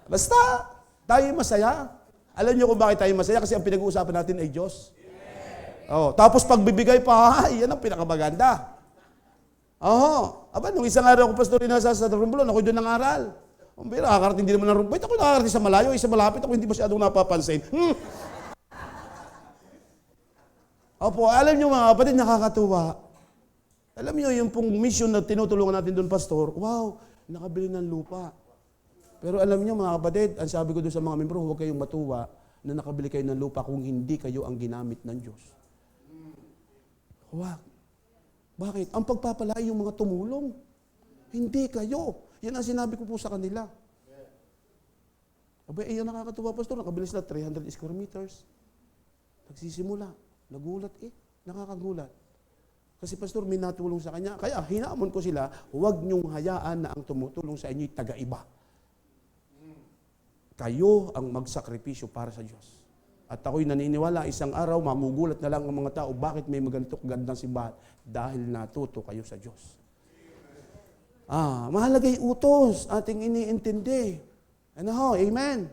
Speaker 1: Basta, tayo masaya. Alam niyo kung bakit tayo masaya? Kasi ang pinag-uusapan natin ay Diyos. Tapos pagbibigay pa, yan ang pinakamaganda. Nung isang araw ako, pastor, nasa sa Romblon, ako doon nangaral. Nakakarating din naman ng Romblon. Ako nakakarating sa malayo, isa malapit, ako hindi masyadong napapansin. Alam niyo mga kapatid, nakakatuwa. Alam niyo, yung pong mission na tinutulungan natin doon, pastor, nakabili ng lupa. Pero alam niyo mga kapatid, ang sabi ko doon sa mga membro, huwag kayong matuwa na nakabili kayo ng lupa kung hindi kayo ang ginamit ng Diyos. Huwag. Bakit? Ang pagpapalay yung mga tumulong. Hindi kayo. Yan ang sinabi ko po sa kanila. Aba, yan nakakatuwa, Pastor. Nakabilis na 300 square meters. Nagsisimula. Nagulat nakakagulat. Kasi Pastor, may natulong sa kanya. Kaya hinamon ko sila, huwag niyong hayaan na ang tumutulong sa inyo'y taga-iba. Kayo ang magsakripisyo para sa Diyos. At ako'y naniniwala, isang araw, magugulat na lang ang mga tao, bakit may maganito kagandang simbahan? Dahil natuto kayo sa Diyos. Mahalagay utos, ating iniintindi. Ano ho? Amen.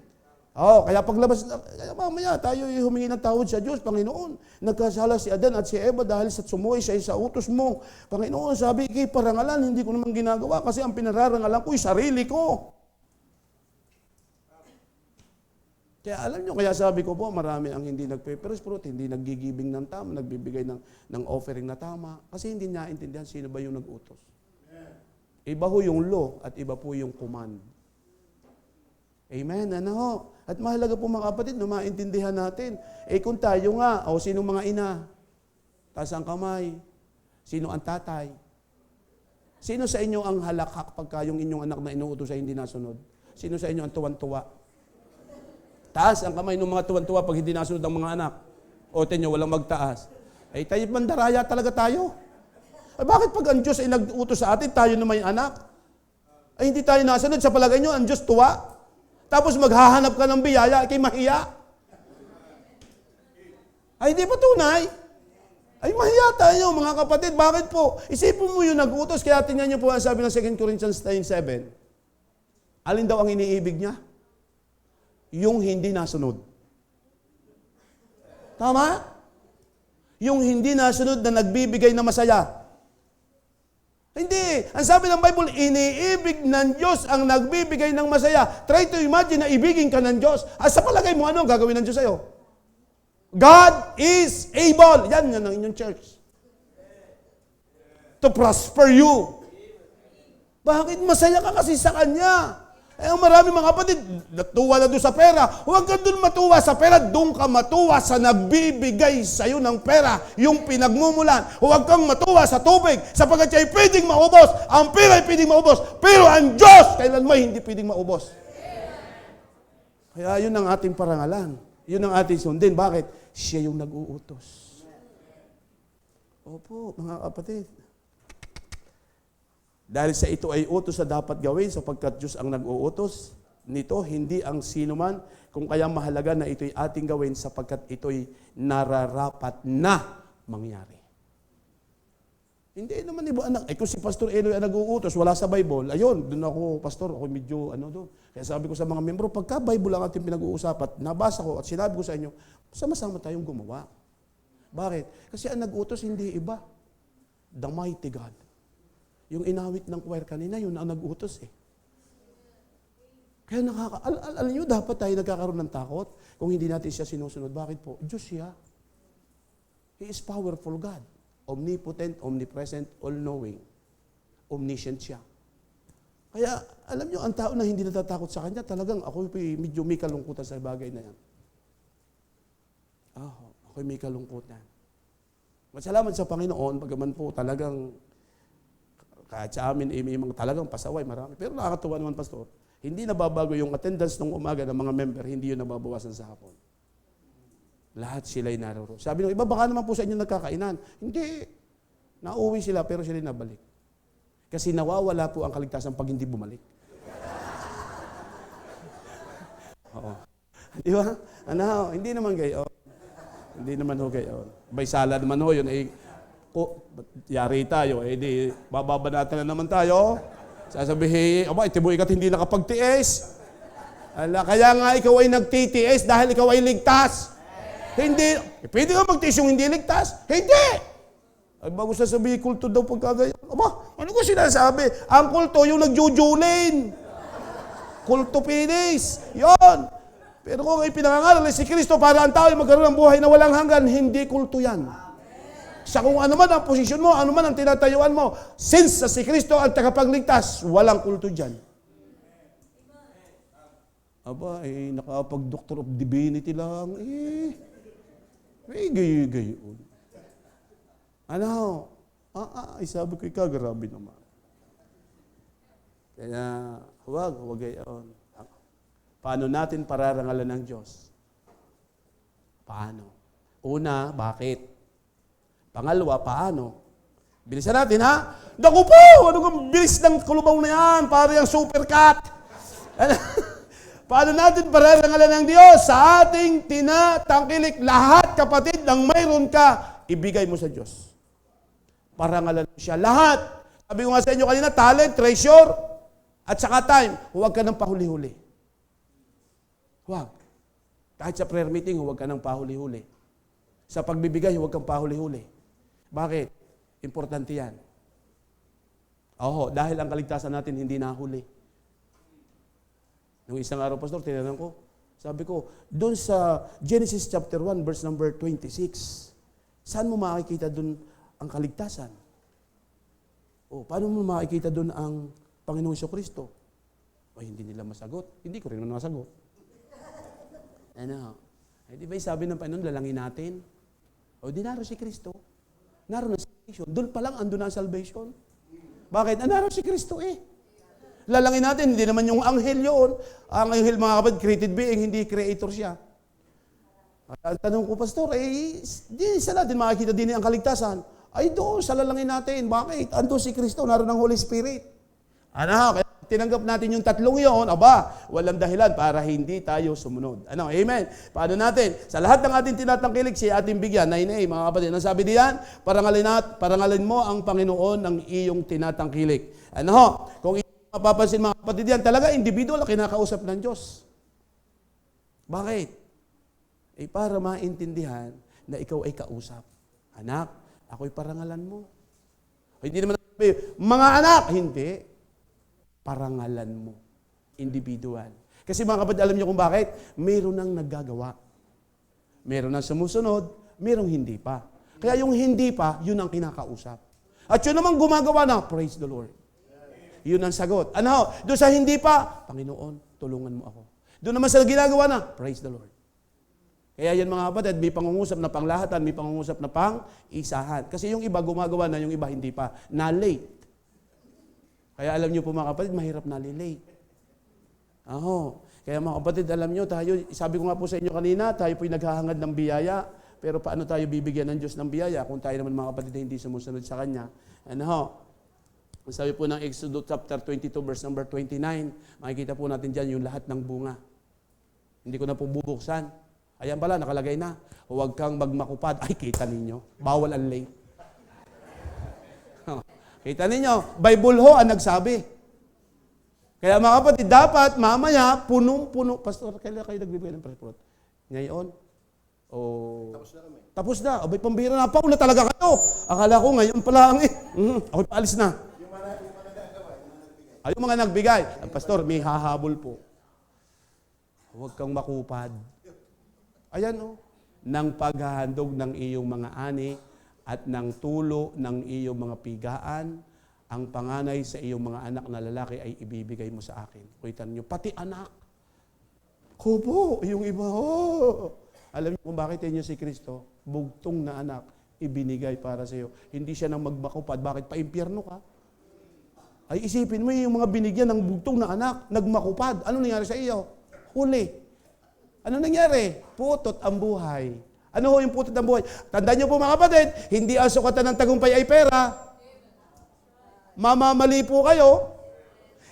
Speaker 1: Kaya paglabas, kaya mamaya tayo humingi ng tawad sa Diyos, Panginoon. Nagkasala si Adan at si Eva dahil sa sumuhay siya sa utos mo. Panginoon, sabi kay parangalan, hindi ko naman ginagawa kasi ang pinararangalan ko'y sarili ko. Kaya alam nyo, kaya sabi ko po, marami ang hindi nagpe-first fruit, hindi naggigibing ng tama, nagbibigay ng offering na tama, kasi hindi niya intindihan sino ba yung nag-utos. Iba ho yung law at iba po yung command. Amen? Ano ho? At mahalaga po mga kapatid, na maintindihan natin. Kung tayo nga, sino mga ina? Taas ang kamay. Sino ang tatay? Sino sa inyo ang halakhak pagka yung inyong anak na inuutos ay hindi nasunod? Sino sa inyo ang tuwan-tuwa? Taas ang kamay ng mga tuwan-tuwa pag hindi nasunod ang mga anak. O tenyo, walang magtaas. Tayo mandaraya talaga tayo. Bakit pag ang Diyos ay nag-utos sa atin, tayo na may anak? Hindi tayo nasunod. Sa palagay nyo, ang Diyos tuwa? Tapos maghahanap ka ng biyaya, kay mahiya. Hindi pa tunay. Mahiya tayo, mga kapatid. Bakit po? Isipin mo yung nag-utos, kaya tingnan niyo po ang sabi ng 2 Corinthians 9:7. Alin daw ang iniibig niya? Yung hindi nasunod. Tama? Yung hindi nasunod na nagbibigay na masaya. Hindi. Ang sabi ng Bible, iniibig ng Diyos ang nagbibigay ng masaya. Try to imagine na ibigin ka ng Diyos. Sa palagay mo, ano ang gagawin ng Diyos sa'yo? God is able. Yan ang inyong church. To prosper you. Bakit masaya ka kasi sa Kanya? Ang marami mga kapatid, natuwa na doon sa pera. Huwag ka doon matuwa sa pera, doon ka matuwa sa nagbibigay sa iyo ng pera, yung pinagmumulan. Huwag kang matuwa sa tubig, sapagkat siya ay pwedeng maubos. Ang pera ay pwedeng maubos, pero ang Diyos, kailanman hindi pwedeng maubos. Kaya yun ang ating parangalan. Yun ang ating sundin. Bakit? Siya yung nag-uutos. Opo, mga kapatid. Dahil sa ito ay utos na dapat gawin sapagkat Diyos ang nag-uutos nito, hindi ang sino man, kung kaya mahalaga na ito'y ating gawin sapagkat ito'y nararapat na mangyari. Hindi naman iba anak. Kung si Pastor Eloy ang nag-uutos, wala sa Bible, ayun, doon ako, Pastor, ako medyo doon. Kaya sabi ko sa mga membro, pagka Bible ang ating pinag-uusapan, nabasa ko at sinabi ko sa inyo, sama-sama tayong gumawa. Bakit? Kasi ang nag-uutos hindi iba. The mighty God. Yung inawit ng choir kanina, yun ang nag-utos Kaya alam nyo, dapat tayo nagkakaroon ng takot kung hindi natin siya sinusunod. Bakit po? Diyos siya. He is powerful God. Omnipotent, omnipresent, all-knowing. Omniscient siya. Kaya, alam nyo, ang tao na hindi natatakot sa Kanya, talagang ako medyo may kalungkutan sa bagay na yan. Ako'y may kalungkutan. Masalamat sa Panginoon, pagaman po talagang kahit sa amin, may mga talagang pasaway, marami. Pero nakakatuwa naman, Pastor, hindi nababago yung attendance ng umaga ng mga member, hindi yun nababawasan sa hapon. Lahat sila'y naroroon. Sabi ng iba, baka naman po sa inyo nagkakainan. Hindi. Nauwi sila, pero sila'y nabalik. Kasi nawawala po ang kaligtasan pag hindi bumalik. Oo. Di ba? Hindi naman gayon. Hindi naman ho gayon. Bay sala naman ho, yun ay yari tayo, di bababanatan na naman tayo. Sasabihin, itiboy ka't hindi nakapagtiis. Kaya nga ikaw ay nagtitiis dahil ikaw ay ligtas. Hindi. Pwede ka magtiis yung hindi ligtas? Hindi. Bago sasabihin, kulto daw pagkagayon. Ano ko sinasabi? Ang kulto yung nagjujulin. Kulto pinis. Yon. Pero kung ipinangangaral si Kristo para ang tao ay magkaroon ng buhay na walang hanggan, hindi kulto yan. Sa kung ano man ang posisyon mo, ano man ang tinatayuan mo, since sa si Kristo ang tagapagligtas, walang kulto dyan. Nakapag-Doctor of Divinity lang, gayon. Sabi ko, ikaw, grabe naman. Kaya, huwag gayon. Paano natin pararangalan ng Diyos? Paano? Una, bakit? Pangalawa, paano? Bilisan natin, ha? Naku po! Ano kang bilis ng kulubaw na yan? Para yung supercut. Paano natin pararangalan ng Diyos? Sa ating tinatangkilik lahat, kapatid, nang mayroon ka, ibigay mo sa Diyos. Parangalan mo siya. Lahat. Sabi ko nga sa inyo kanina, talent, treasure, at saka time. Huwag ka ng pahuli-huli. Huwag. Kahit sa prayer meeting, huwag ka ng pahuli-huli. Sa pagbibigay, huwag kang pahuli-huli. Bakit? Importante yan. Dahil ang kaligtasan natin hindi nahuli. Nung isang araw, Pastor, tinanong ko, sabi ko, doon sa Genesis chapter 1, verse number 26, saan mo makikita doon ang kaligtasan? Paano mo makikita doon ang Panginoong Jesucristo? Hindi nila masagot. Hindi ko rin naman masagot. Di ba sabi ng Panginoon, lalangin natin? Di naroon si Kristo. Naroon na salvation. Doon pa lang andun na ang salvation. Bakit? Naroon si Kristo Lalangin natin, hindi naman yung anghel yun. Ang anghel, mga kapatid, created being, hindi creator siya. At tanong ko, Pastor, di sila din makikita din ang kaligtasan. Doon, sa lalangin natin. Bakit? Andun si Kristo, naroon ang Holy Spirit. Kaya tinanggap natin yung tatlong yun, walang dahilan para hindi tayo sumunod. Amen? Paano natin? Sa lahat ng ating tinatangkilik, siya ating bigyan. 9A, mga kapatid. Ang sabi diyan, parangalin mo ang Panginoon ng iyong tinatangkilik. Kung mapapansin mga kapatid yan, talaga individual ang kinakausap ng Diyos. Bakit? Para maintindihan na ikaw ay kausap. Anak, ako'y parangalan mo. Hindi naman sabi, mga anak, hindi. Parangalan mo. Individual. Kasi mga kapatid, alam niyo kung bakit? Meron nang naggagawa. Meron nang sumusunod, merong hindi pa. Kaya yung hindi pa, yun ang kinakausap. At yun naman gumagawa na, praise the Lord. Yun ang sagot. Doon sa hindi pa, Panginoon, tulungan mo ako. Doon naman sa ginagawa na, praise the Lord. Kaya yan mga kapatid, may pangungusap na panglahatan, may pangungusap na pang-isahan. Kasi yung iba gumagawa na, yung iba hindi pa. Na-late. Kaya alam nyo po mga kapatid, mahirap na-late. Kaya mga kapatid, alam nyo, tayo, sabi ko nga po sa inyo kanina, tayo po'y naghahangad ng biyaya. Pero paano tayo bibigyan ng Diyos ng biyaya kung tayo naman mga kapatid hindi sumusunod sa Kanya? Sabi po ng Exodus chapter 22, verse number 29, makikita po natin dyan yung lahat ng bunga. Hindi ko na po bubuksan. Ayan pala, nakalagay na. Huwag kang magmakupad. Kita ninyo. Bawal ang late. Kita ninyo. Bible ho ang nagsabi. Kaya mga kapatid, dapat mamaya, punong-puno. Pastor, kailan kayo nagbibigay ng prayer fruit? Ngayon? Tapos na. Abay, pambira na. Paula talaga kayo. Akala ko ngayon pala ang ako'y paalis na. Yung mga nagbigay. Pastor, may hahabol po. Huwag kang makupad. Ayan ng paghahandog ng iyong mga ani at ng tulo ng iyong mga pigaan, ang panganay sa iyong mga anak na lalaki ay ibibigay mo sa akin. Kuitan niyo, pati anak. Kupo, yung iba, Alam niyo kung bakit yan si Kristo? Bugtong na anak, ibinigay para sa iyo. Hindi siya nang magmakupad. Bakit? Pa-impyerno ka. Ay isipin mo yung mga binigyan ng bugtong na anak, nagmakupad. Ano nangyari sa iyo? Huli. Ano nangyari? Putot ang buhay. Ano yung putot ang buhay? Tandaan niyo po mga kapatid, hindi ang sukatan ng tagumpay ay pera. Mamamali po kayo.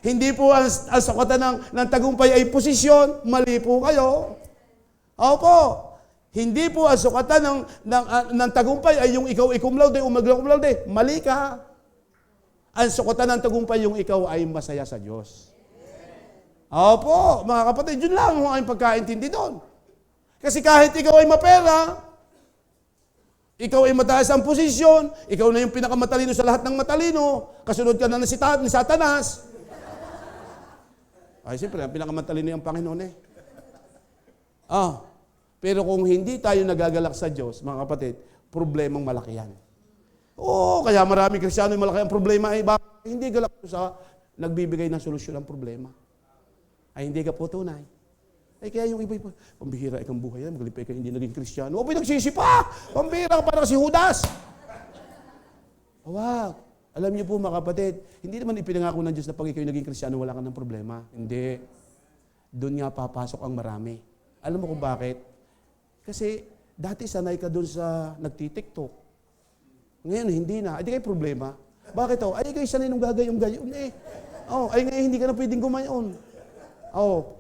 Speaker 1: Hindi po ang sukatan ng tagumpay ay posisyon. Mali po kayo. Opo. Hindi po ang sukatan ng tagumpay ay yung ikaw cum laude o magna cum laude. Mali ka. Ang sukatan ng tagumpay yung ikaw ay masaya sa Diyos. Opo, mga kapatid, yun lang ang aking pagkaintindi doon. Kasi kahit ikaw ay mapera, ikaw ay mataas ang posisyon, ikaw na yung pinakamatalino sa lahat ng matalino, kasunod ka na ni Satanas. Ay, siyempre, ang pinakamatalino yung Panginoon Pero kung hindi tayo nagagalak sa Diyos, mga kapatid, problemang malaki yan. Kaya maraming Kristiyano yung malaki ang problema ay bakit hindi galak sa nagbibigay ng solusyon ng problema. Ay hindi ka po tunay. Kaya yung iba, pambihira ikang buhay yan, magaling pa ikaw hindi naging Kristiyano. Pinagsisi pa! Pambihira ka parang si Judas! Wag. Alam niyo po mga kapatid, hindi naman ipinangako ng Diyos na pag ikaw naging Kristiyano, wala ka ng problema. Hindi. Doon nga papasok ang marami. Alam mo kung bakit? Kasi dati sanay ka doon sa nagtitiktok. Ngayon, hindi na. Hindi kayo problema. Bakit o? Ay, kayo sanay nung gagayong-gayong. Ay, ngayon hindi ka na pwedeng gumayon.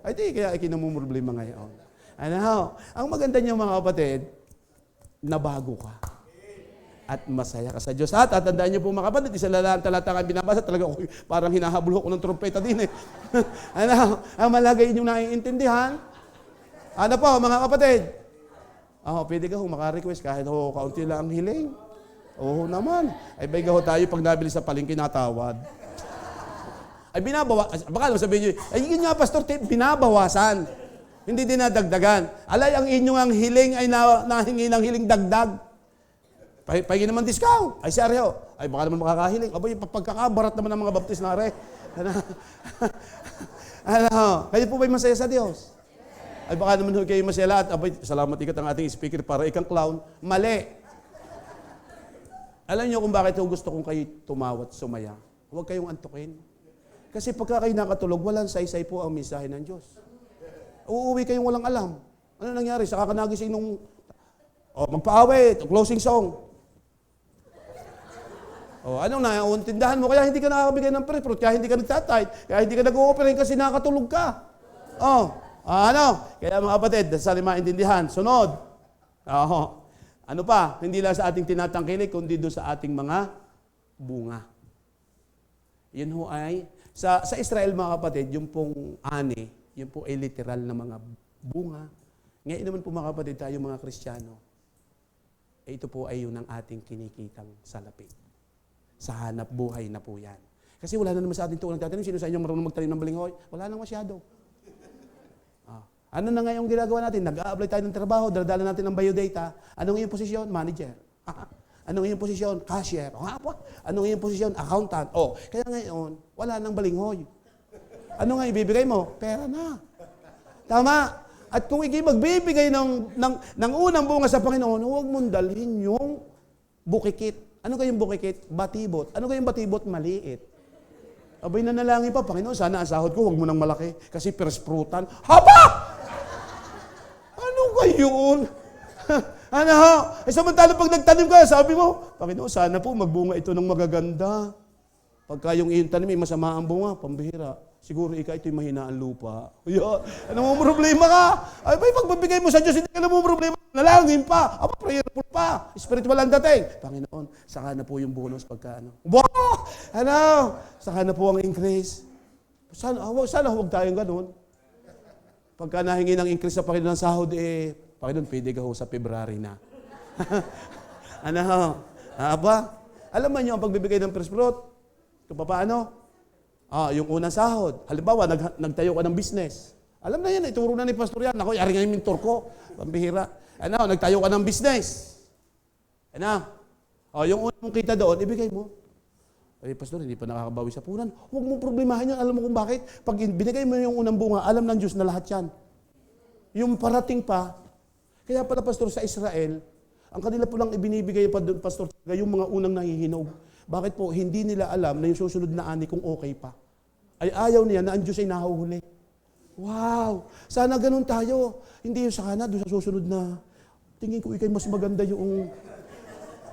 Speaker 1: Ay, di, kaya ikinamumroblema ngayon. Ano? Ang maganda niyo mga kapatid, nabago ka. At masaya ka sa Diyos. At tandaan niyo po mga kapatid, isa lang talata nga binabasa, talaga parang hinahabol ko ng trompeta din eh. Ano? Ang malagay niyo naiintindihan. Ano po mga kapatid? Pwede ka maka-request kahit kaunti lang ang hiling. Oo naman. Ay bay ho tayo pag nabili sa palengke natawad. Ay baka naman sabihin niyo, ay yun nga pastor, binabawasan. Hindi dinadagdagan. Alay ang inyong ang hiling ay nahingi ng hiling dagdag. Pahingin naman discount. Ay, seryo. Ay, baka naman makakahiling. Abay, pagkakabarat naman ng mga baptist na rin. Kayo po ba'y masaya sa Diyos? Ay, baka naman kayo masaya at abay, salamat ikat ang ating speaker para ikang clown. Mali. Alam niyo kung bakit gusto kong kayo tumawat, sumaya? Huwag kayong antukin. Kasi pagka kayo nakatulog, walang saysay po ang mensahe ng Diyos. Uuwi kayong walang alam. Ano nangyari? Saka ka nagising nung magpaawit, closing song. Anong naiintindahan mo? Kaya hindi ka nakakabigay ng pre-fruit, kaya hindi ka nagtatay, kaya hindi ka nag-ooperate kasi nakatulog ka. Kaya mga kapatid, sa lima intindihan, sunod. Ano pa? Hindi lang sa ating tinatangkilik, kundi doon sa ating mga bunga. Yun ho ay, sa Israel mga kapatid, yung pong ani, yun po ay literal na mga bunga. Ngayon naman po mga kapatid, tayo mga Kristiyano, ito po ay yun ang ating kinikitang salapi. Sa hanap buhay na po yan. Kasi wala na naman sa ating tuon nagtatanim. Sino sa inyo marunong magtanim ng balinghoy? Wala nang masyado. Ano na nga yung ginagawa natin? Nag-a-apply tayo ng trabaho, daladala natin ng biodata. Anong iyong posisyon? Manager. Anong iyong posisyon? Cashier. Anong iyong posisyon? Accountant. Kaya ngayon, wala nang balinghoy. Ano nga ibibigay mo? Pera na. Tama? At kung ikay magbibigay ng unang bunga sa Panginoon, huwag mong dalhin yung bukikit. Ano kayong bukikit? Batibot. Ano kayong batibot? Maliit. Abay nanalangin pa, Panginoon, sana ang sahod ko, huwag mo nang malaki. Kasi persprutan. Haba! Ano kayo? Samantala pag nagtanim ka, sabi mo, Panginoon, sana po magbunga ito ng magaganda. Pagka yung iyong tanim, masama ang bunga, pambihira. Siguro ito'y mahina ang lupa. Ano mo problema ka? Ay, pagbabigay mo sa Diyos, hindi ka na mo problema. Nalangin pa. Prayerful pa. Spiritual ang dating. Panginoon, saka na po yung bonus pagka Saka na po ang increase. Sana huwag tayong ganun. Pagka nahingi ng increase sa Panginoon ng sahod, Panginoon, pwede ka sa February na. Alam mo niyo ang pagbibigay ng first fruit? Kung paano? Yung unang sahod. Halimbawa, nagtayo ka ng business. Alam na yan, ituro na ni Pastor yan. Ako, yari nga yung mentor ko. Pambihira. Nagtayo ka ng business. Yung unang kita doon, ibigay mo. Pastor, hindi pa nakakabawi sa punan. Huwag mong problemahin yan. Alam mo kung bakit? Pag binigay mo yung unang bunga, alam ng Diyos na lahat yan. Yung parating pa, kaya pala, Pastor, sa Israel, ang kanila po lang ibinibigay pa doon, Pastor, yung mga unang nahihinog. Bakit po? Hindi nila alam na yung susunod na ani kung okay pa. Ay ayaw niya na ang Diyos ay nahuhuli. Wow! Sana ganun tayo. Hindi yung sana doon sa susunod na tingin ko ikay mas maganda yung...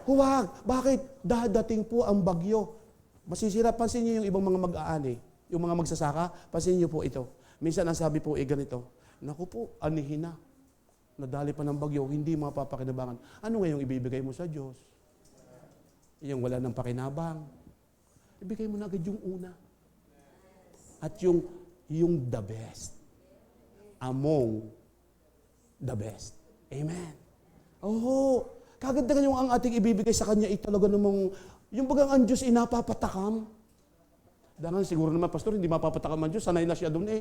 Speaker 1: Huwag! Bakit? Dadating po ang bagyo. Masisira. Pansin niyo yung ibang mga mag-aani, yung mga magsasaka. Pansin niyo po ito. Minsan ang sabi po ganito, naku po, anihin na. Nadali pa ng bagyo, hindi mapapakinabangan. Ano ngayong ibibigay mo sa Diyos? Yung wala ng pakinabang. Ibigay mo na agad yung una. At yung the best. Among the best. Amen. Kagandagan yung ang ating ibibigay sa Kanya talaga namang, yung bagang ang Diyos napapatakam. Dangan siguro naman, Pastor, hindi mapapatakam ang Diyos. Sanay na siya doon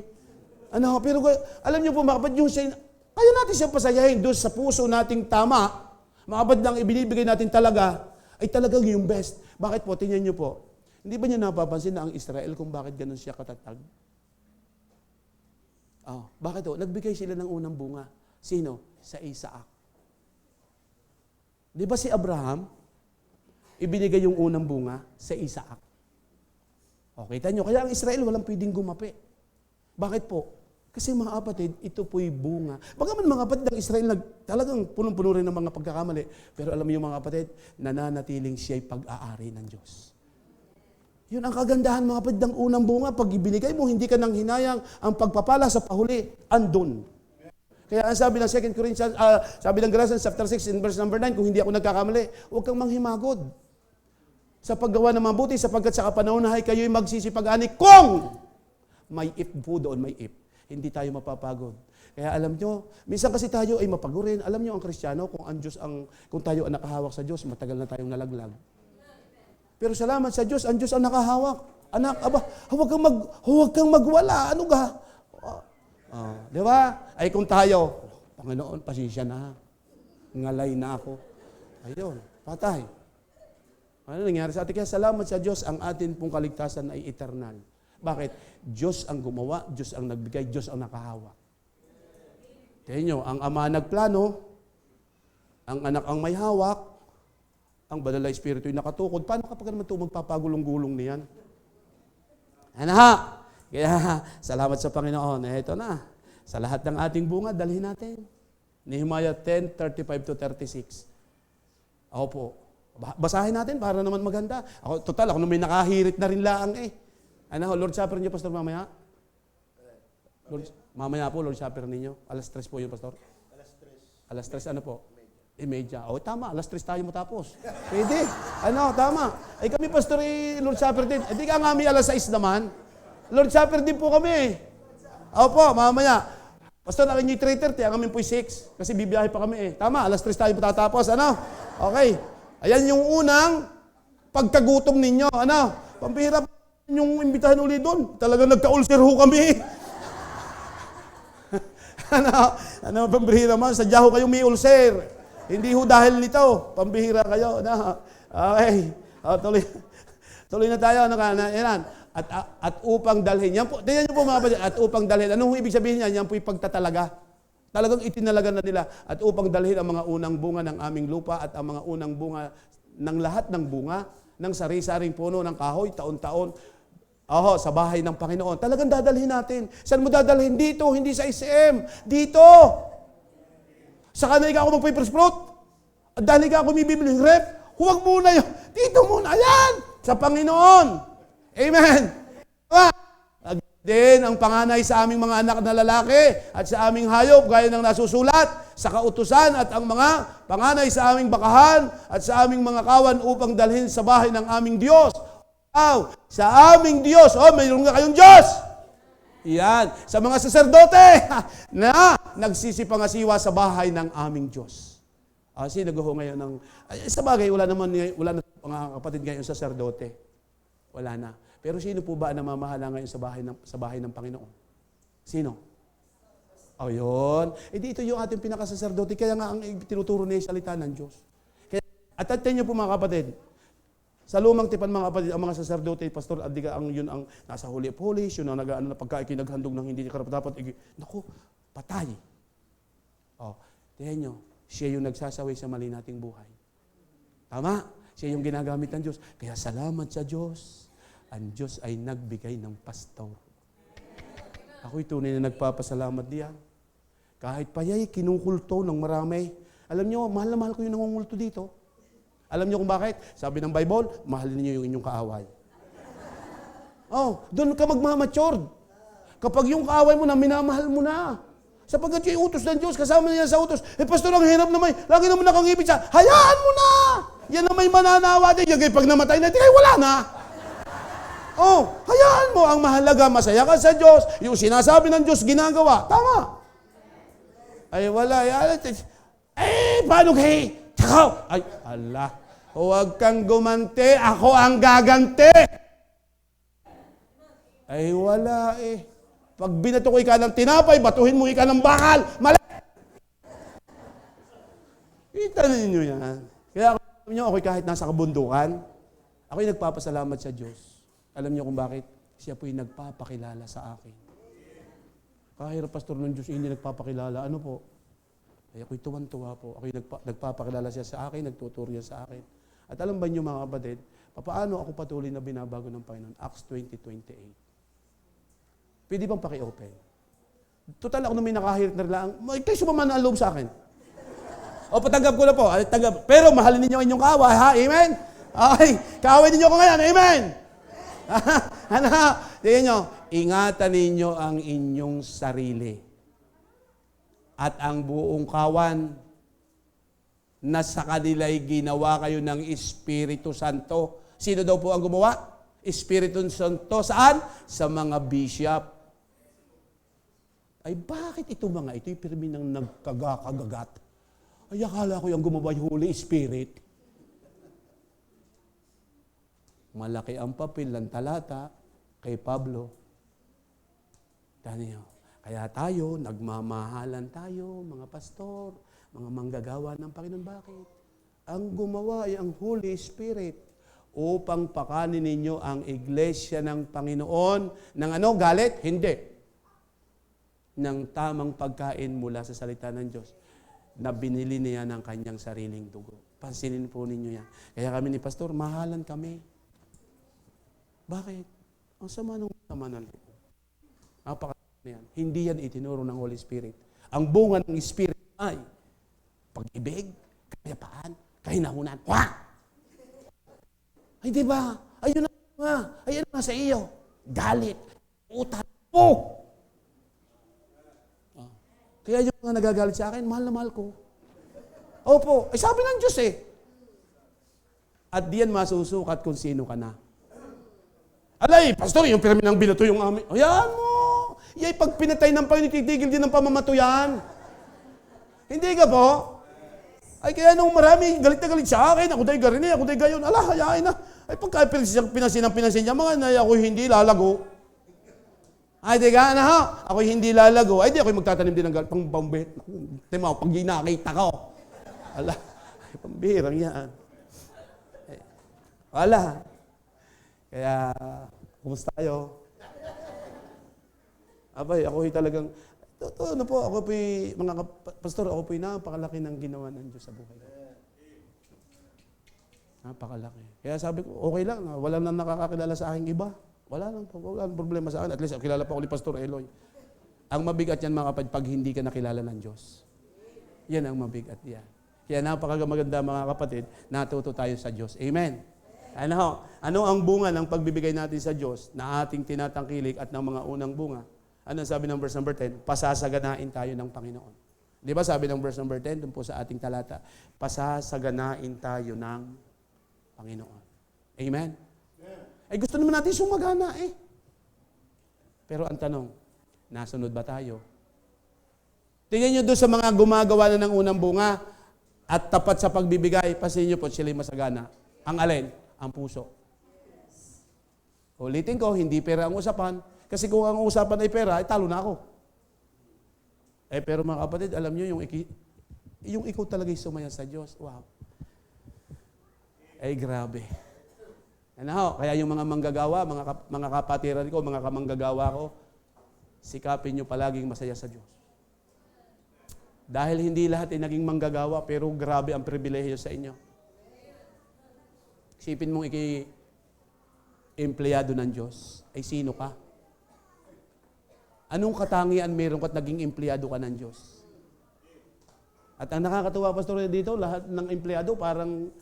Speaker 1: Pero alam niyo po, makapad yung siya, kaya natin siyang pasayahin doon sa puso nating tama. Makapad lang ibinibigay natin talaga, ay talagang yung best. Bakit po? Tingnan niyo po. Hindi ba niya napapansin na ang Israel kung bakit ganun siya katatag? Bakit po? Nagbigay sila ng unang bunga. Sino? Sa Isaac. Di ba si Abraham?
Speaker 2: ibinigay yung unang bunga sa Isaac. O, kita nyo, kaya ang Israel walang pwedeng gumapi. Bakit po? Kasi mga kapatid, ito po'y bunga. Bagaman mga kapatid, ang Israel talagang punong-puno rin ng mga pagkakamali. Pero alam niyo mga kapatid, nananatiling siya'y pag-aari ng Diyos. Yun ang kagandahan mga kapatid ng unang bunga. Pag ibinigay mo, hindi ka nang hinayang ang pagpapala sa pahuli, andun. Kaya ang sabi ng 2 Corinthians, sabi ng Galatians chapter 6 in verse number 9, kung hindi ako nagkakamali, huwag kang manghimagod sa paggawa ng mabuti, sapagkat sa kapanaunahay kayo'y magsisipag-ani kung may if po doon, may if. Hindi tayo mapapagod. Kaya alam nyo, minsan kasi tayo ay mapagurin. Alam nyo ang Kristiyano, kung tayo ang nakahawak sa Diyos, matagal na tayong nalaglag. Pero salamat sa Diyos, ang Diyos ang nakahawak. Anak, huwag kang magwala. Ano ga? Di ba? Ay kung tayo, Panginoon, pasensya na. Ngalay na ako. Ayun, patay. Ano nangyari sa atin? Kaya salamat sa Diyos, ang atin pong kaligtasan ay eternal. Bakit? Diyos ang gumawa, Diyos ang nagbigay, Diyos ang nakahawak. Tingnan nyo, ang ama nagplano, ang anak ang may hawak, ang banal na espiritu ay nakatukod. Paano kapag naman ito magpapagulong-gulong niyan? Ano ha? Kaya salamat sa Panginoon. Ito na. Sa lahat ng ating bunga, dalhin natin. Nehemiah 10:35-36. Ako po. Basahin natin para naman maganda. Ako naman may nakahirit na rin laang eh. Ano, Lord Supper niyo, Pastor, mamaya? Mamaya po, Lord Supper ninyo. Alas 3 po yun, Pastor? Alas 3, ano po? Media. O, tama. Alas 3 tayo matapos. Pwede. Ano, tama. Ay kami, Pastor, Lord Supper din. Hindi ka nga kami alas 6 naman. Lord Supper din po kami. Opo, mamaya. Pastor, akin yung 3:30, ang amin po 6. Kasi bibiyahe pa kami eh. Tama, alas 3 tayo matatapos. Ano? Okay. Ayan yung unang pagkagutom ninyo. Ano? Pampihira yung imbitahan uli doon. Talagang nagka-ulcer ho kami. ano, pambihira man. Sadya ho kayong may ulcer. Hindi ho dahil nito. Pambihira kayo. Okay. Tuloy na tayo. Yan. At upang dalhin. Yan po, tingnan niyo po mga kapatid. At upang dalhin. Anong ibig sabihin niyan? Yan po yung pagtatalaga. Talagang itinalaga na nila. At upang dalhin ang mga unang bunga ng aming lupa at ang mga unang bunga ng lahat ng bunga ng sari-saring puno ng kahoy, taon-taon. Sa bahay ng Panginoon. Talagang dadalhin natin. Saan mo dadalhin? Dito, hindi sa ICM. Dito! Sa kanay ka ako mag-papers fruit. At dahil ka ako bibili ng rep. Huwag muna yun. Dito muna. Ayan! Sa Panginoon. Amen! Din ang panganay sa aming mga anak na lalaki at sa aming hayop gaya ng nasusulat sa kautusan at ang mga panganay sa aming bakahan at sa aming mga kawan upang dalhin sa bahay ng aming Diyos. Sa aming Diyos. Mayroon nga kayong Diyos. Yan. Sa mga saserdote na nagsisipangasiwa sa bahay ng aming Diyos. Sino nag-ho ngayon ng... sa bagay, wala na mga kapatid ngayon saserdote. Wala na. Pero sino po ba ang namamahala ngayon sa bahay ng Panginoon? Sino? Yun. Ito yung ating pinakasaserdote. Kaya nga ang tinuturo niya yung salita ng Diyos. Kaya, at atin niyo po mga kapatid, sa lumang tipan mga kapatid, ang mga saserdote, pastor, yun ang nasa Holy of Holies, yun ang pagkakinaghandog ng hindi karapat-dapat. Naku, patay. Tingnan nyo, siya yung nagsasaway sa mali nating buhay. Tama? Siya yung ginagamit ng Diyos. Kaya salamat sa Diyos. Ang Diyos ay nagbigay ng pastor. Ako'y tunay na nagpapasalamat diyan. Kahit payay, kinukulto ng marami. Alam nyo, mahal na mahal ko yung nangungulto dito. Alam niyo kung bakit? Sabi ng Bible, mahalin niyo yung inyong kaaway. Doon ka magmamature. Kapag yung kaaway mo na, minamahal mo na. Sapagkat yung utos ng Diyos, kasama niya sa utos. Pastor, ang hirap naman. Lagi naman nakangipit siya. Hayaan mo na! Yan na may mananawa din. Yung pag namatay na, wala na. Hayaan mo. Ang mahalaga, masaya ka sa Diyos. Yung sinasabi ng Diyos, ginagawa. Tama. Ay, wala. Paano kayo? Takaw! Ay, Allah. Huwag kang gumante, ako ang gagante. Ay, wala eh. Pag binato ko ika ng tinapay, batuhin mo ika ng bakal. Mali! Kita ninyo yan. Kaya ako'y kahit nasa kabundukan, ako'y nagpapasalamat sa Diyos. Alam niyo kung bakit? Siya po'y nagpapakilala sa akin. Kahit pastor ng Diyos, hindi nagpapakilala. Ano po? Ay ako'y tuwan-tuwa po. Ako'y nagpapakilala siya sa akin, nagtuturo niya sa akin. At alam ba niyo mga kapatid, paano ako patuloy na binabago ng Panginoon? Acts 20:28. Pwede bang paki-open? Total ako na may nakahirit na lang. Tayo sumaman ang loob sa akin. O, patanggap ko na po. Tanggap. Pero mahalin ninyo ang inyong kaaway, ha? Amen? Okay. Kaaway ninyo ko ngayon. Amen? Ano? Tingnan nyo. Ingatan ninyo ang inyong sarili. At ang buong kawan na sa kanila'y ginawa kayo ng Espiritu Santo. Sino daw po ang gumawa? Espiritu Santo. Saan? Sa mga bishop. Ay, bakit ito mga ito'y pirmi ng nagkagakagat? Ay, akala ko yung gumawa yung Holy Spirit. Malaki ang papel ng talata kay Pablo. Kaya tayo, nagmamahalan tayo, mga pastor, mga manggagawa ng Panginoon. Bakit? Ang gumawa ay ang Holy Spirit upang pakanin ninyo ang iglesia ng Panginoon. Ng ano? Galit? Hindi. Ng tamang pagkain mula sa salita ng Diyos na binili niya ng kanyang sariling dugo. Pansinin po ninyo yan. Kaya kami ni Pastor, mahalan kami. Bakit? Ang sama ng loob. Yan. Hindi yan itinuro ng Holy Spirit. Ang bunga ng Spirit ay pag-ibig, kapayapaan, kahinahunan. Wah! Ay, di ba? Ayun na sa iyo. Galit. Utan po. Kaya yung mga nagagalit sa akin, mahal na mahal ko. Opo. Ay, sabi ng Diyos eh. At diyan masusukat kung sino ka na. Alay, pastor, yung pirmi ng binato yung amin. Ayan mo. Yay, pag pinatay ng Panginoon, titigil din ng pamamato yan. Hindi ka po? Ay, kaya nung marami, galit na galit sa akin, ako dahi garin ako dahi gayon. Ala, hayain na. Ay, pagka pinasin niya, mga na ako hindi lalago. Ay, di ka, ako hindi lalago. Ay, di ako magtatanim din ng galit. Pang-bambit. Tima, pag nakita ko. Ala, ay, pambirang yan. Wala. Kaya, kumusta kayo? Abay, ako'y talagang, ano po, ako po'y, mga pastor, ako po'y napakalaki ng ginawa ng Diyos sa buhay ko. Napakalaki. Kaya sabi ko, okay lang, wala nang nakakakilala sa aking iba. Wala nang problema sa akin. At least, kilala pa ako ni Pastor Eloy. Ang mabigat yan, mga kapatid, pag hindi ka nakilala ng Diyos. Yan ang mabigat yan. Kaya napakaganda, mga kapatid, natuto tayo sa Diyos. Amen. Ano ang bunga ng pagbibigay natin sa Diyos na ating tinatangkilik at ng mga unang bunga? Ano sabi ng verse number 10? Pasasaganain tayo ng Panginoon. Di ba sabi ng verse number 10, dun po sa ating talata, pasasaganain tayo ng Panginoon. Amen? Eh gusto naman natin sumagana eh. Pero ang tanong, nasunod ba tayo? Tingnan nyo doon sa mga gumagawa na ng unang bunga at tapat sa pagbibigay, pasin nyo po sila'y masagana. Ang alin? Ang puso. Ulitin ko, hindi pera ang usapan. Kasi kung ang usapan ay pera, ay talo na ako. Eh pero mga kapatid, alam nyo, yung ikaw talaga'y sumaya sa Diyos. Wow. Ay grabe. Kaya yung mga manggagawa, mga kapatiran ko, mga kamanggagawa ko, sikapin nyo palaging masaya sa Diyos. Dahil hindi lahat ay naging manggagawa, pero grabe ang pribilehiyo sa inyo. Isipin mong empleyado ng Diyos. Ay sino ka? Anong katangian meron ka't naging empleyado ka ng Diyos? At ang nakakatuwa, Pastor, dito, lahat ng empleyado parang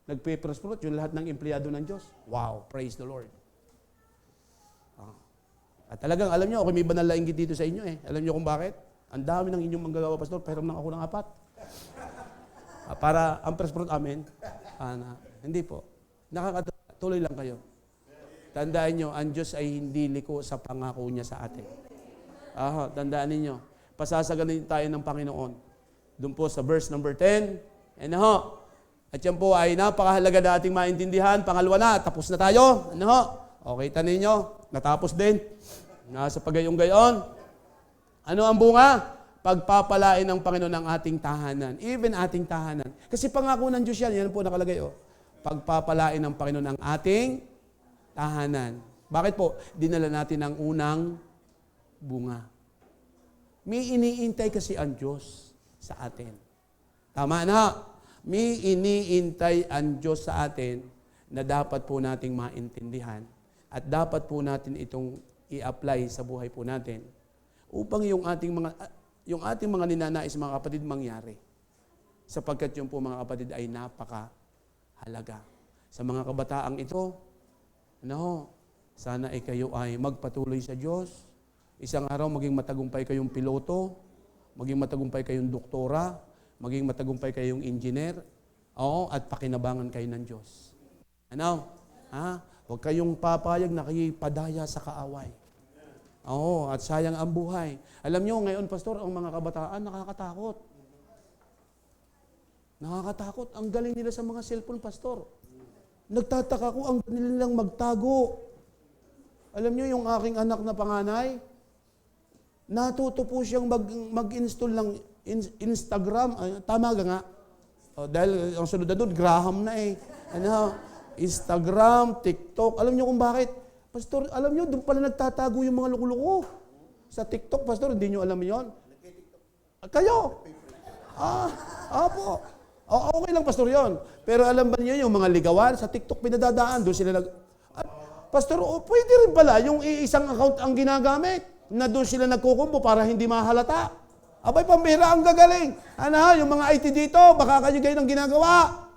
Speaker 2: nagpe-prosperate yung lahat ng empleyado ng Diyos. Wow, praise the Lord. At talagang, alam nyo, ako may banal na inggit dito sa inyo eh. Alam nyo kung bakit? Ang dami ng inyong manggagawa, Pastor, pero nang ako ng 4. Para ang prosperate amin, hindi po. Nakakatuwa, tuloy lang kayo. Tandaan nyo, ang Diyos ay hindi liko sa pangako niya sa atin. Tandaan ninyo, pasasaganin tayo ng Panginoon. Doon po sa verse number 10. At yan po ay napakahalaga na ating maintindihan. Pangalawa na, tapos na tayo. Okay, tanin nyo, natapos din. Nasa pagayong-gayon. Ano ang bunga? Pagpapalain ng Panginoon ang ating tahanan. Even ating tahanan. Kasi pangako ng Diyos yan po nakalagay. Pagpapalain ng Panginoon ang ating tahanan. Bakit po? Dinala natin ang unang bunga. May iniintay kasi ang Diyos sa atin. Tama na. May iniintay ang Diyos sa atin na dapat po nating maintindihan at dapat po natin itong i-apply sa buhay po natin upang yung ating mga ninanais mga kapatid mangyari. Sapagkat yung po mga kapatid ay napakahalaga. Sa mga kabataang ito, sana ay kayo ay magpatuloy sa Diyos. Isang araw maging matagumpay kayong piloto, maging matagumpay kayong doktora, maging matagumpay kayong engineer, at pakinabangan kayo ng Diyos. Huwag kayong papayag na kayo'y padaya sa kaaway. At sayang ang buhay. Alam nyo, ngayon, Pastor, ang mga kabataan nakakatakot. Nakakatakot. Ang galing nila sa mga cellphone, Pastor. Nagtataka ko, ang galing nilang magtago. Alam nyo, yung aking anak na panganay, natuto po siyang mag-install ng Instagram. Tama ka nga. Dahil ang sunod na doon, Graham na eh. Instagram, TikTok. Alam nyo kung bakit? Pastor, alam nyo, doon pala nagtatago yung mga loko-loko. Sa TikTok, Pastor, hindi nyo alam yon? Kayo? Po. Okay lang, Pastor, yon. Pero alam ba niyo yung mga ligawan, sa TikTok pinadadaan, doon sila Pastor, pwede rin pala yung isang account ang ginagamit na doon sila nagkukumpo para hindi mahalata. Abay, pambihira ang gagaling. Yung mga IT dito, baka kayo ng ginagawa.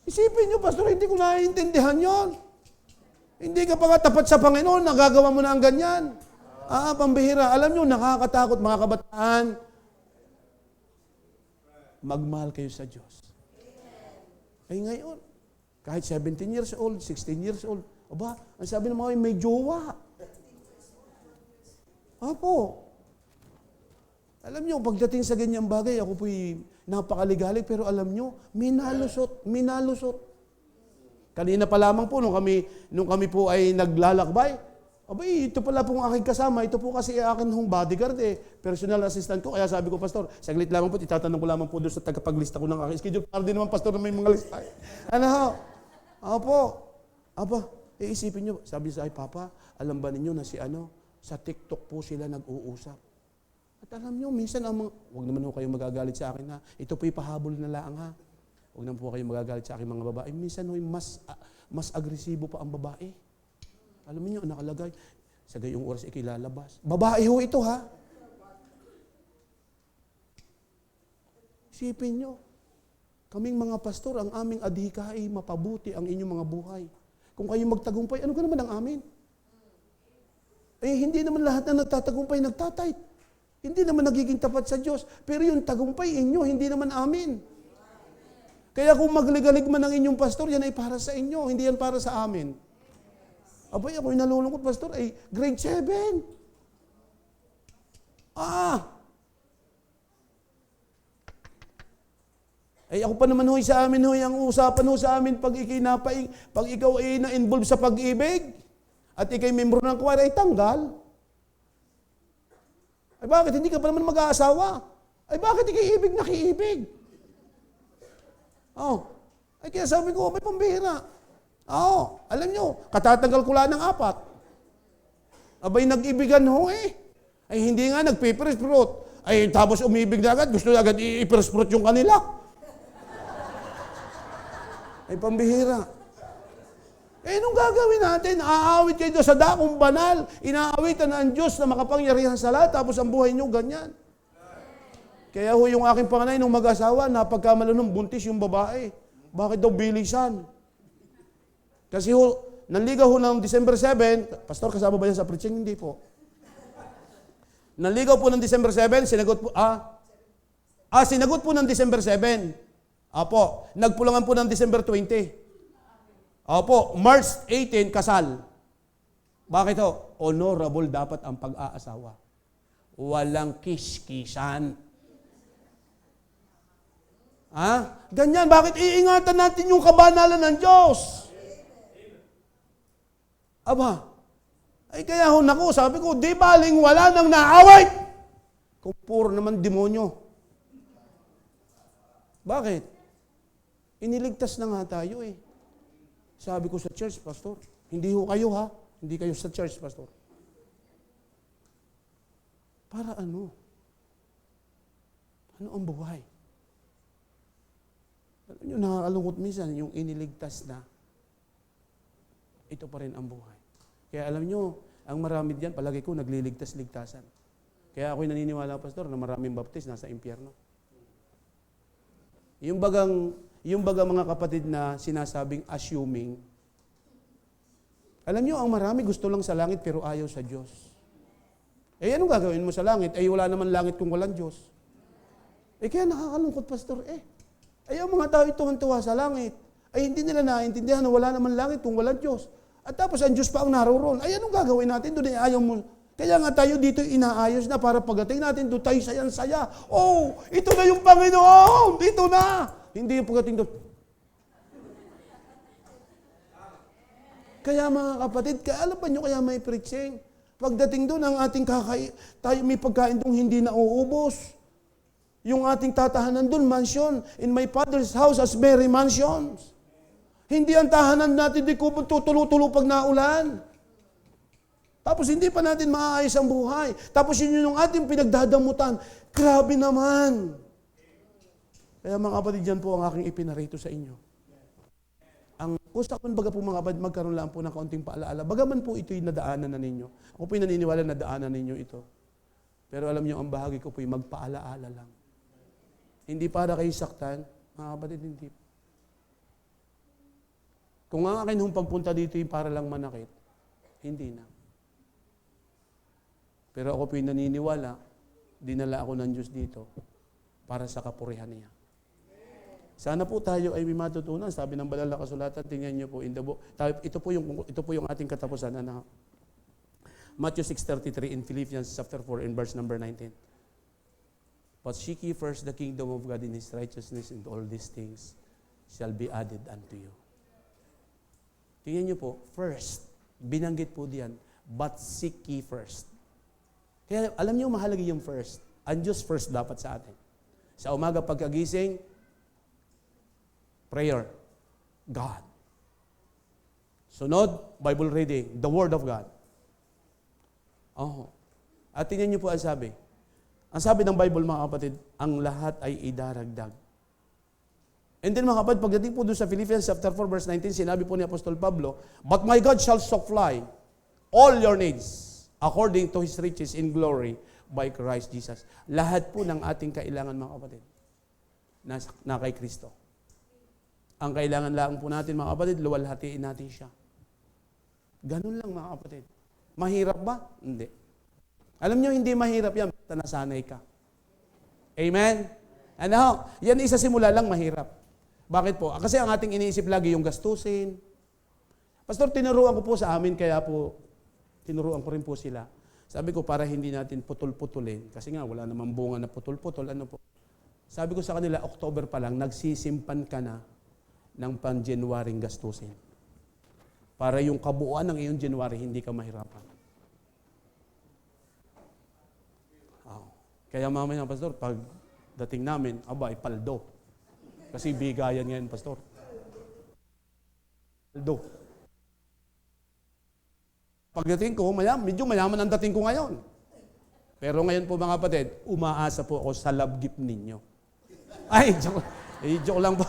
Speaker 2: Isipin nyo, Pastor, hindi ko naiintindihan yon. Hindi ka pa nga tapat sa Panginoon, nagagawa mo na ang ganyan. Pambihira. Alam nyo, nakakatakot mga kabataan. Magmahal kayo sa Diyos. Ay ngayon, kahit 17 years old, 16 years old, ang sabi ng mga may jowa. Alam nyo, pagdating sa ganyang bagay, ako po'y napakaligalig, pero alam nyo, minalusot. Kanina pa lamang po, nung kami po ay naglalakbay, ito pala pong aking kasama, ito po kasi akin hong bodyguard personal assistant ko. Kaya sabi ko, Pastor, saglit lamang po, itatanong ko lamang po doon sa tagapaglista ko ng aking schedule. Para din naman, Pastor, na may mga lista. Iisipin nyo, sabi sa Papa, alam ba ninyo na sa TikTok po sila nag-uusap. At alam nyo, minsan huwag naman po kayong magagalit sa akin ito po'y pahabol na laang Huwag naman po kayong magagalit sa akin mga babae. Minsan mas agresibo pa ang babae. Alam niyo, nakalagay, sa gayong oras ikilalabas. Babae ho ito Isipin nyo, kaming mga pastor, ang aming adhika ay mapabuti ang inyong mga buhay. Kung kayo magtagumpay, ano ka naman ang amin? Hindi naman lahat na nagtatagumpay, nagtatayt. Hindi naman nagiging tapat sa Diyos. Pero yung tagumpay inyo, hindi naman amin. Kaya kung magligalig man ang inyong pastor, yan ay para sa inyo, hindi yan para sa amin. Ako'y nalulungkot, Pastor, grade 7. Ako pa naman sa amin ang usapan sa amin pag ikaw ay na-involve sa pag-ibig at ikay membro ng choir ay tanggal. Bakit? Hindi ka pa naman mag-aasawa. Bakit ikiibig na kiibig? Kaya sabi ko, may pambihira. Alam nyo, katatanggal ko lang ng 4. Nag-ibigan hindi nga, nagpipirisprot. Tapos umibig na agad, gusto na agad ipirisprot yung kanila. Pambihira. Anong gagawin natin? Aawit kayo sa dakong banal. Inaawitan ang Diyos na makapangyarihan sa lahat, tapos ang buhay nyo ganyan. Kaya yung aking panganay nung mag-asawa, napagkamala nung buntis yung babae. Bakit daw bilisan? Kasi nanligaw ng December 7, Pastor, kasama ba yan sa preaching? Hindi po. Nanligaw po ng December 7, sinagot po ng December 7. Nagpulangan po ng December 20. March 18, kasal. Bakit honorable dapat ang pag-aasawa. Walang kiskisan. Ganyan, bakit iingatan natin yung kabanalan ng Diyos? Kaya sabi ko, di baling wala nang naaway. Kung puro naman demonyo. Bakit? Iniligtas na nga tayo Sabi ko sa church, Pastor, hindi kayo hindi kayo sa church, Pastor. Para ano? Ano ang buhay? Yung nakakalungkot minsan, yung iniligtas na, ito pa rin ang buhay. Kaya alam nyo, ang marami diyan, palagi ko, nagliligtas-ligtasan. Kaya ako'y naniniwala, Pastor, na maraming baptist nasa impyerno. Yung bagang mga kapatid na sinasabing assuming, alam nyo, ang marami gusto lang sa langit pero ayaw sa Diyos. Eh, anong gagawin mo sa langit? Eh, wala naman langit kung walang Diyos. Eh, kaya nakakalungkot, Pastor. Ay, ang mga tao tuwan-tuwa sa langit. Ay, hindi nila naiintindihan na wala naman langit kung walang Diyos. At tapos, ang Diyos pa ang naroon. Ay, anong gagawin natin? Doon ay ayaw mo. Kaya nga tayo dito inaayos na para pagdating natin, doon tayo sayang-saya. Oh, ito na yung Panginoon! Ito na! Hindi yung pagdating doon. Kaya mga kapatid, alam ba nyo kaya may preaching? Pagdating doon, ang ating tayo may pagkain doon hindi na uubos. Yung ating tatahanan doon, mansion. In my Father's house as many mansions. Hindi ang tahanan natin di ko tutulo-tulo pag naulan. Tapos hindi pa natin maayos ang buhay. Tapos yun yung ating pinagdadamutan. Grabe naman. Kaya mga kapatid, dyan po ang aking ipinarito sa inyo. Ang usapan baga po mga kapatid, magkaroon lang po ng kaunting paalaala. Bagaman po ito'y nadaanan na ninyo. Ako po'y naniniwala na daanan ninyo ito. Pero alam nyo, ang bahagi ko po'y magpaalaala lang. Hindi para kayo saktan, mga kapatid, hindi. Kung ang akin hong pagpunta dito yung para lang manakit, hindi na. Pero ako po'y naniniwala, dinala ako ng Diyos dito para sa kapurihan niya. Sana po tayo ay may matutunan. Sabi ng banal na kasulatan, tingnan niyo po in the book. Ito po yung ating katapusan. Matthew 6:33 in Philippians chapter 4 in verse number 19. But seek ye first the kingdom of God in His righteousness, and all these things shall be added unto you. Tingnan niyo po, first, binanggit po diyan, but seek ye first. Kaya alam niyo, mahalaga yung first. Ang Diyos first dapat sa atin. Sa umaga pagkagising, prayer, God. Sunod, Bible reading, the Word of God. At tingnan niyo po ang sabi. Ang sabi ng Bible, mga kapatid, ang lahat ay idaragdag. And then mga kapatid, pagdating po doon sa Philippians chapter 4 verse 19, sinabi po ni Apostol Pablo, but my God shall supply all your needs according to His riches in glory by Christ Jesus. Lahat po ng ating kailangan, mga kapatid, na kay Kristo. Ang kailangan lang po natin, mga kapatid, luwalhatiin natin siya. Ganun lang, mga kapatid. Mahirap ba? Hindi. Alam nyo, hindi mahirap yan. Basta nasanay ka. Amen? Ano? Yan isa simula lang mahirap. Bakit po? Kasi ang ating iniisip lagi yung gastusin. Pastor, tinuruan ko po sa amin, kaya po, tinuruan ko rin po sila. Sabi ko, para hindi natin putol-putulin. Kasi nga, wala namang bunga na putol-putol. Ano po? Sabi ko sa kanila, October pa lang, nagsisimpan ka na ng pang-January gastusin. Para yung kabuuan ng iyong January, hindi ka mahirapan. Kaya mamaya, Pastor, pag dating namin, paldo. Kasi bigayan ngayon, Pastor. Paldo. Pagdating ko, medyo mayaman ang dating ko ngayon. Pero ngayon po mga kapatid, umaasa po ako sa love gift ninyo. Ay, joke lang po.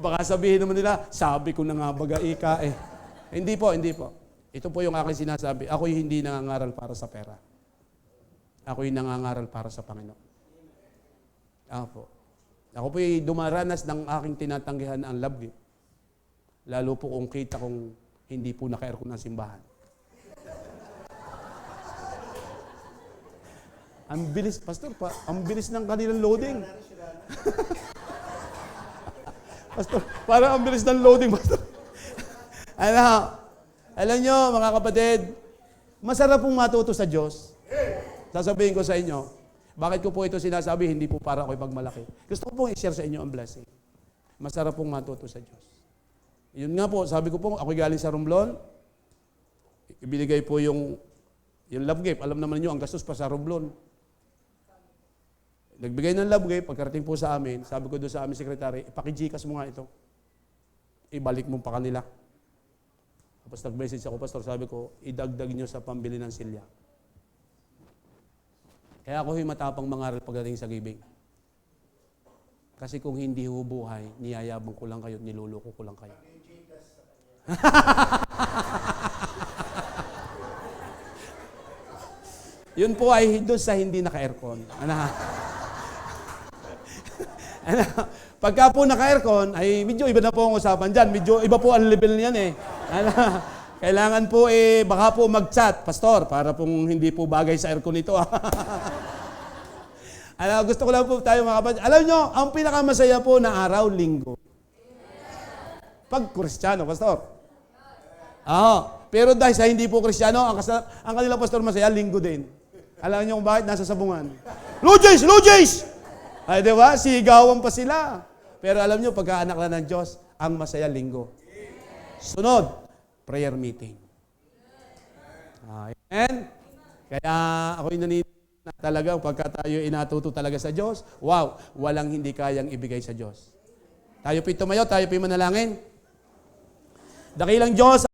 Speaker 2: Baka sabihin naman nila, sabi ko na nga baga ika eh. Hindi po. Ito po yung aking sinasabi. Ako'y hindi nangangaral para sa pera. Ako'y nangangaral para sa Panginoon. Ako po'y dumaranas ng aking tinatanggihan ang love gift. Lalo po kung kita kong hindi po naka-aircon ng simbahan. Ang bilis, Pastor, ang bilis ng kanilang loading. Pastor, parang ang bilis ng loading, Pastor. Alam nyo, mga kapatid, masarap pong matuto sa Diyos. Sasabihin ko sa inyo, bakit ko po ito sinasabi, hindi po para ako'y pagmalaki. Gusto ko pong i-share sa inyo ang blessing. Masarap pong matuto sa Diyos. Yun nga po, sabi ko po, ako'y galing sa Romblon, ibinigay po yung love gift. Alam naman niyo ang gastos pa sa Romblon. Nagbigay ng love gift, pagkarating po sa amin, sabi ko doon sa aming sekretary, ipaki-Gcash mo nga ito. Ibalik mo pa kanila. Tapos nag-message ako, Pastor, sabi ko, idagdag nyo sa pambili ng silya. Kaya ako matapang mangaral pagdating sa giving. Kasi kung hindi ho buhay, niyayabang ko lang kayo, niluloko ko lang kayo. Yun po ay doon sa hindi naka-aircon. Ano? Ano? Pagka po naka-aircon, ay medyo iba na po ang usapan dyan. Medyo iba po ang level niyan eh. Ano? Kailangan po baka po mag-chat, Pastor, para pong hindi po bagay sa aircon ito. Gusto ko lang po tayo mga kapatid. Alam nyo, ang pinakamasaya po na araw, linggo. Pag Kristiyano, Pastor. Pero dahil sa hindi po Kristiyano, ang kanilang pastor masaya, linggo din. Alam niyo kung bakit? Nasa sabungan. Lujays! Lujays! Ay, di ba? Sigawan pa sila. Pero alam niyo, pagka-anak na ng Diyos, ang masaya, linggo. Sunod, prayer meeting. Amen? Kaya ako'y naniniwala na talagang pagka tayo inatuto talaga sa Diyos, wow, walang hindi kayang ibigay sa Diyos. Tayo po'y tumayo, tayo po'y manalangin. Dakilang Diyos,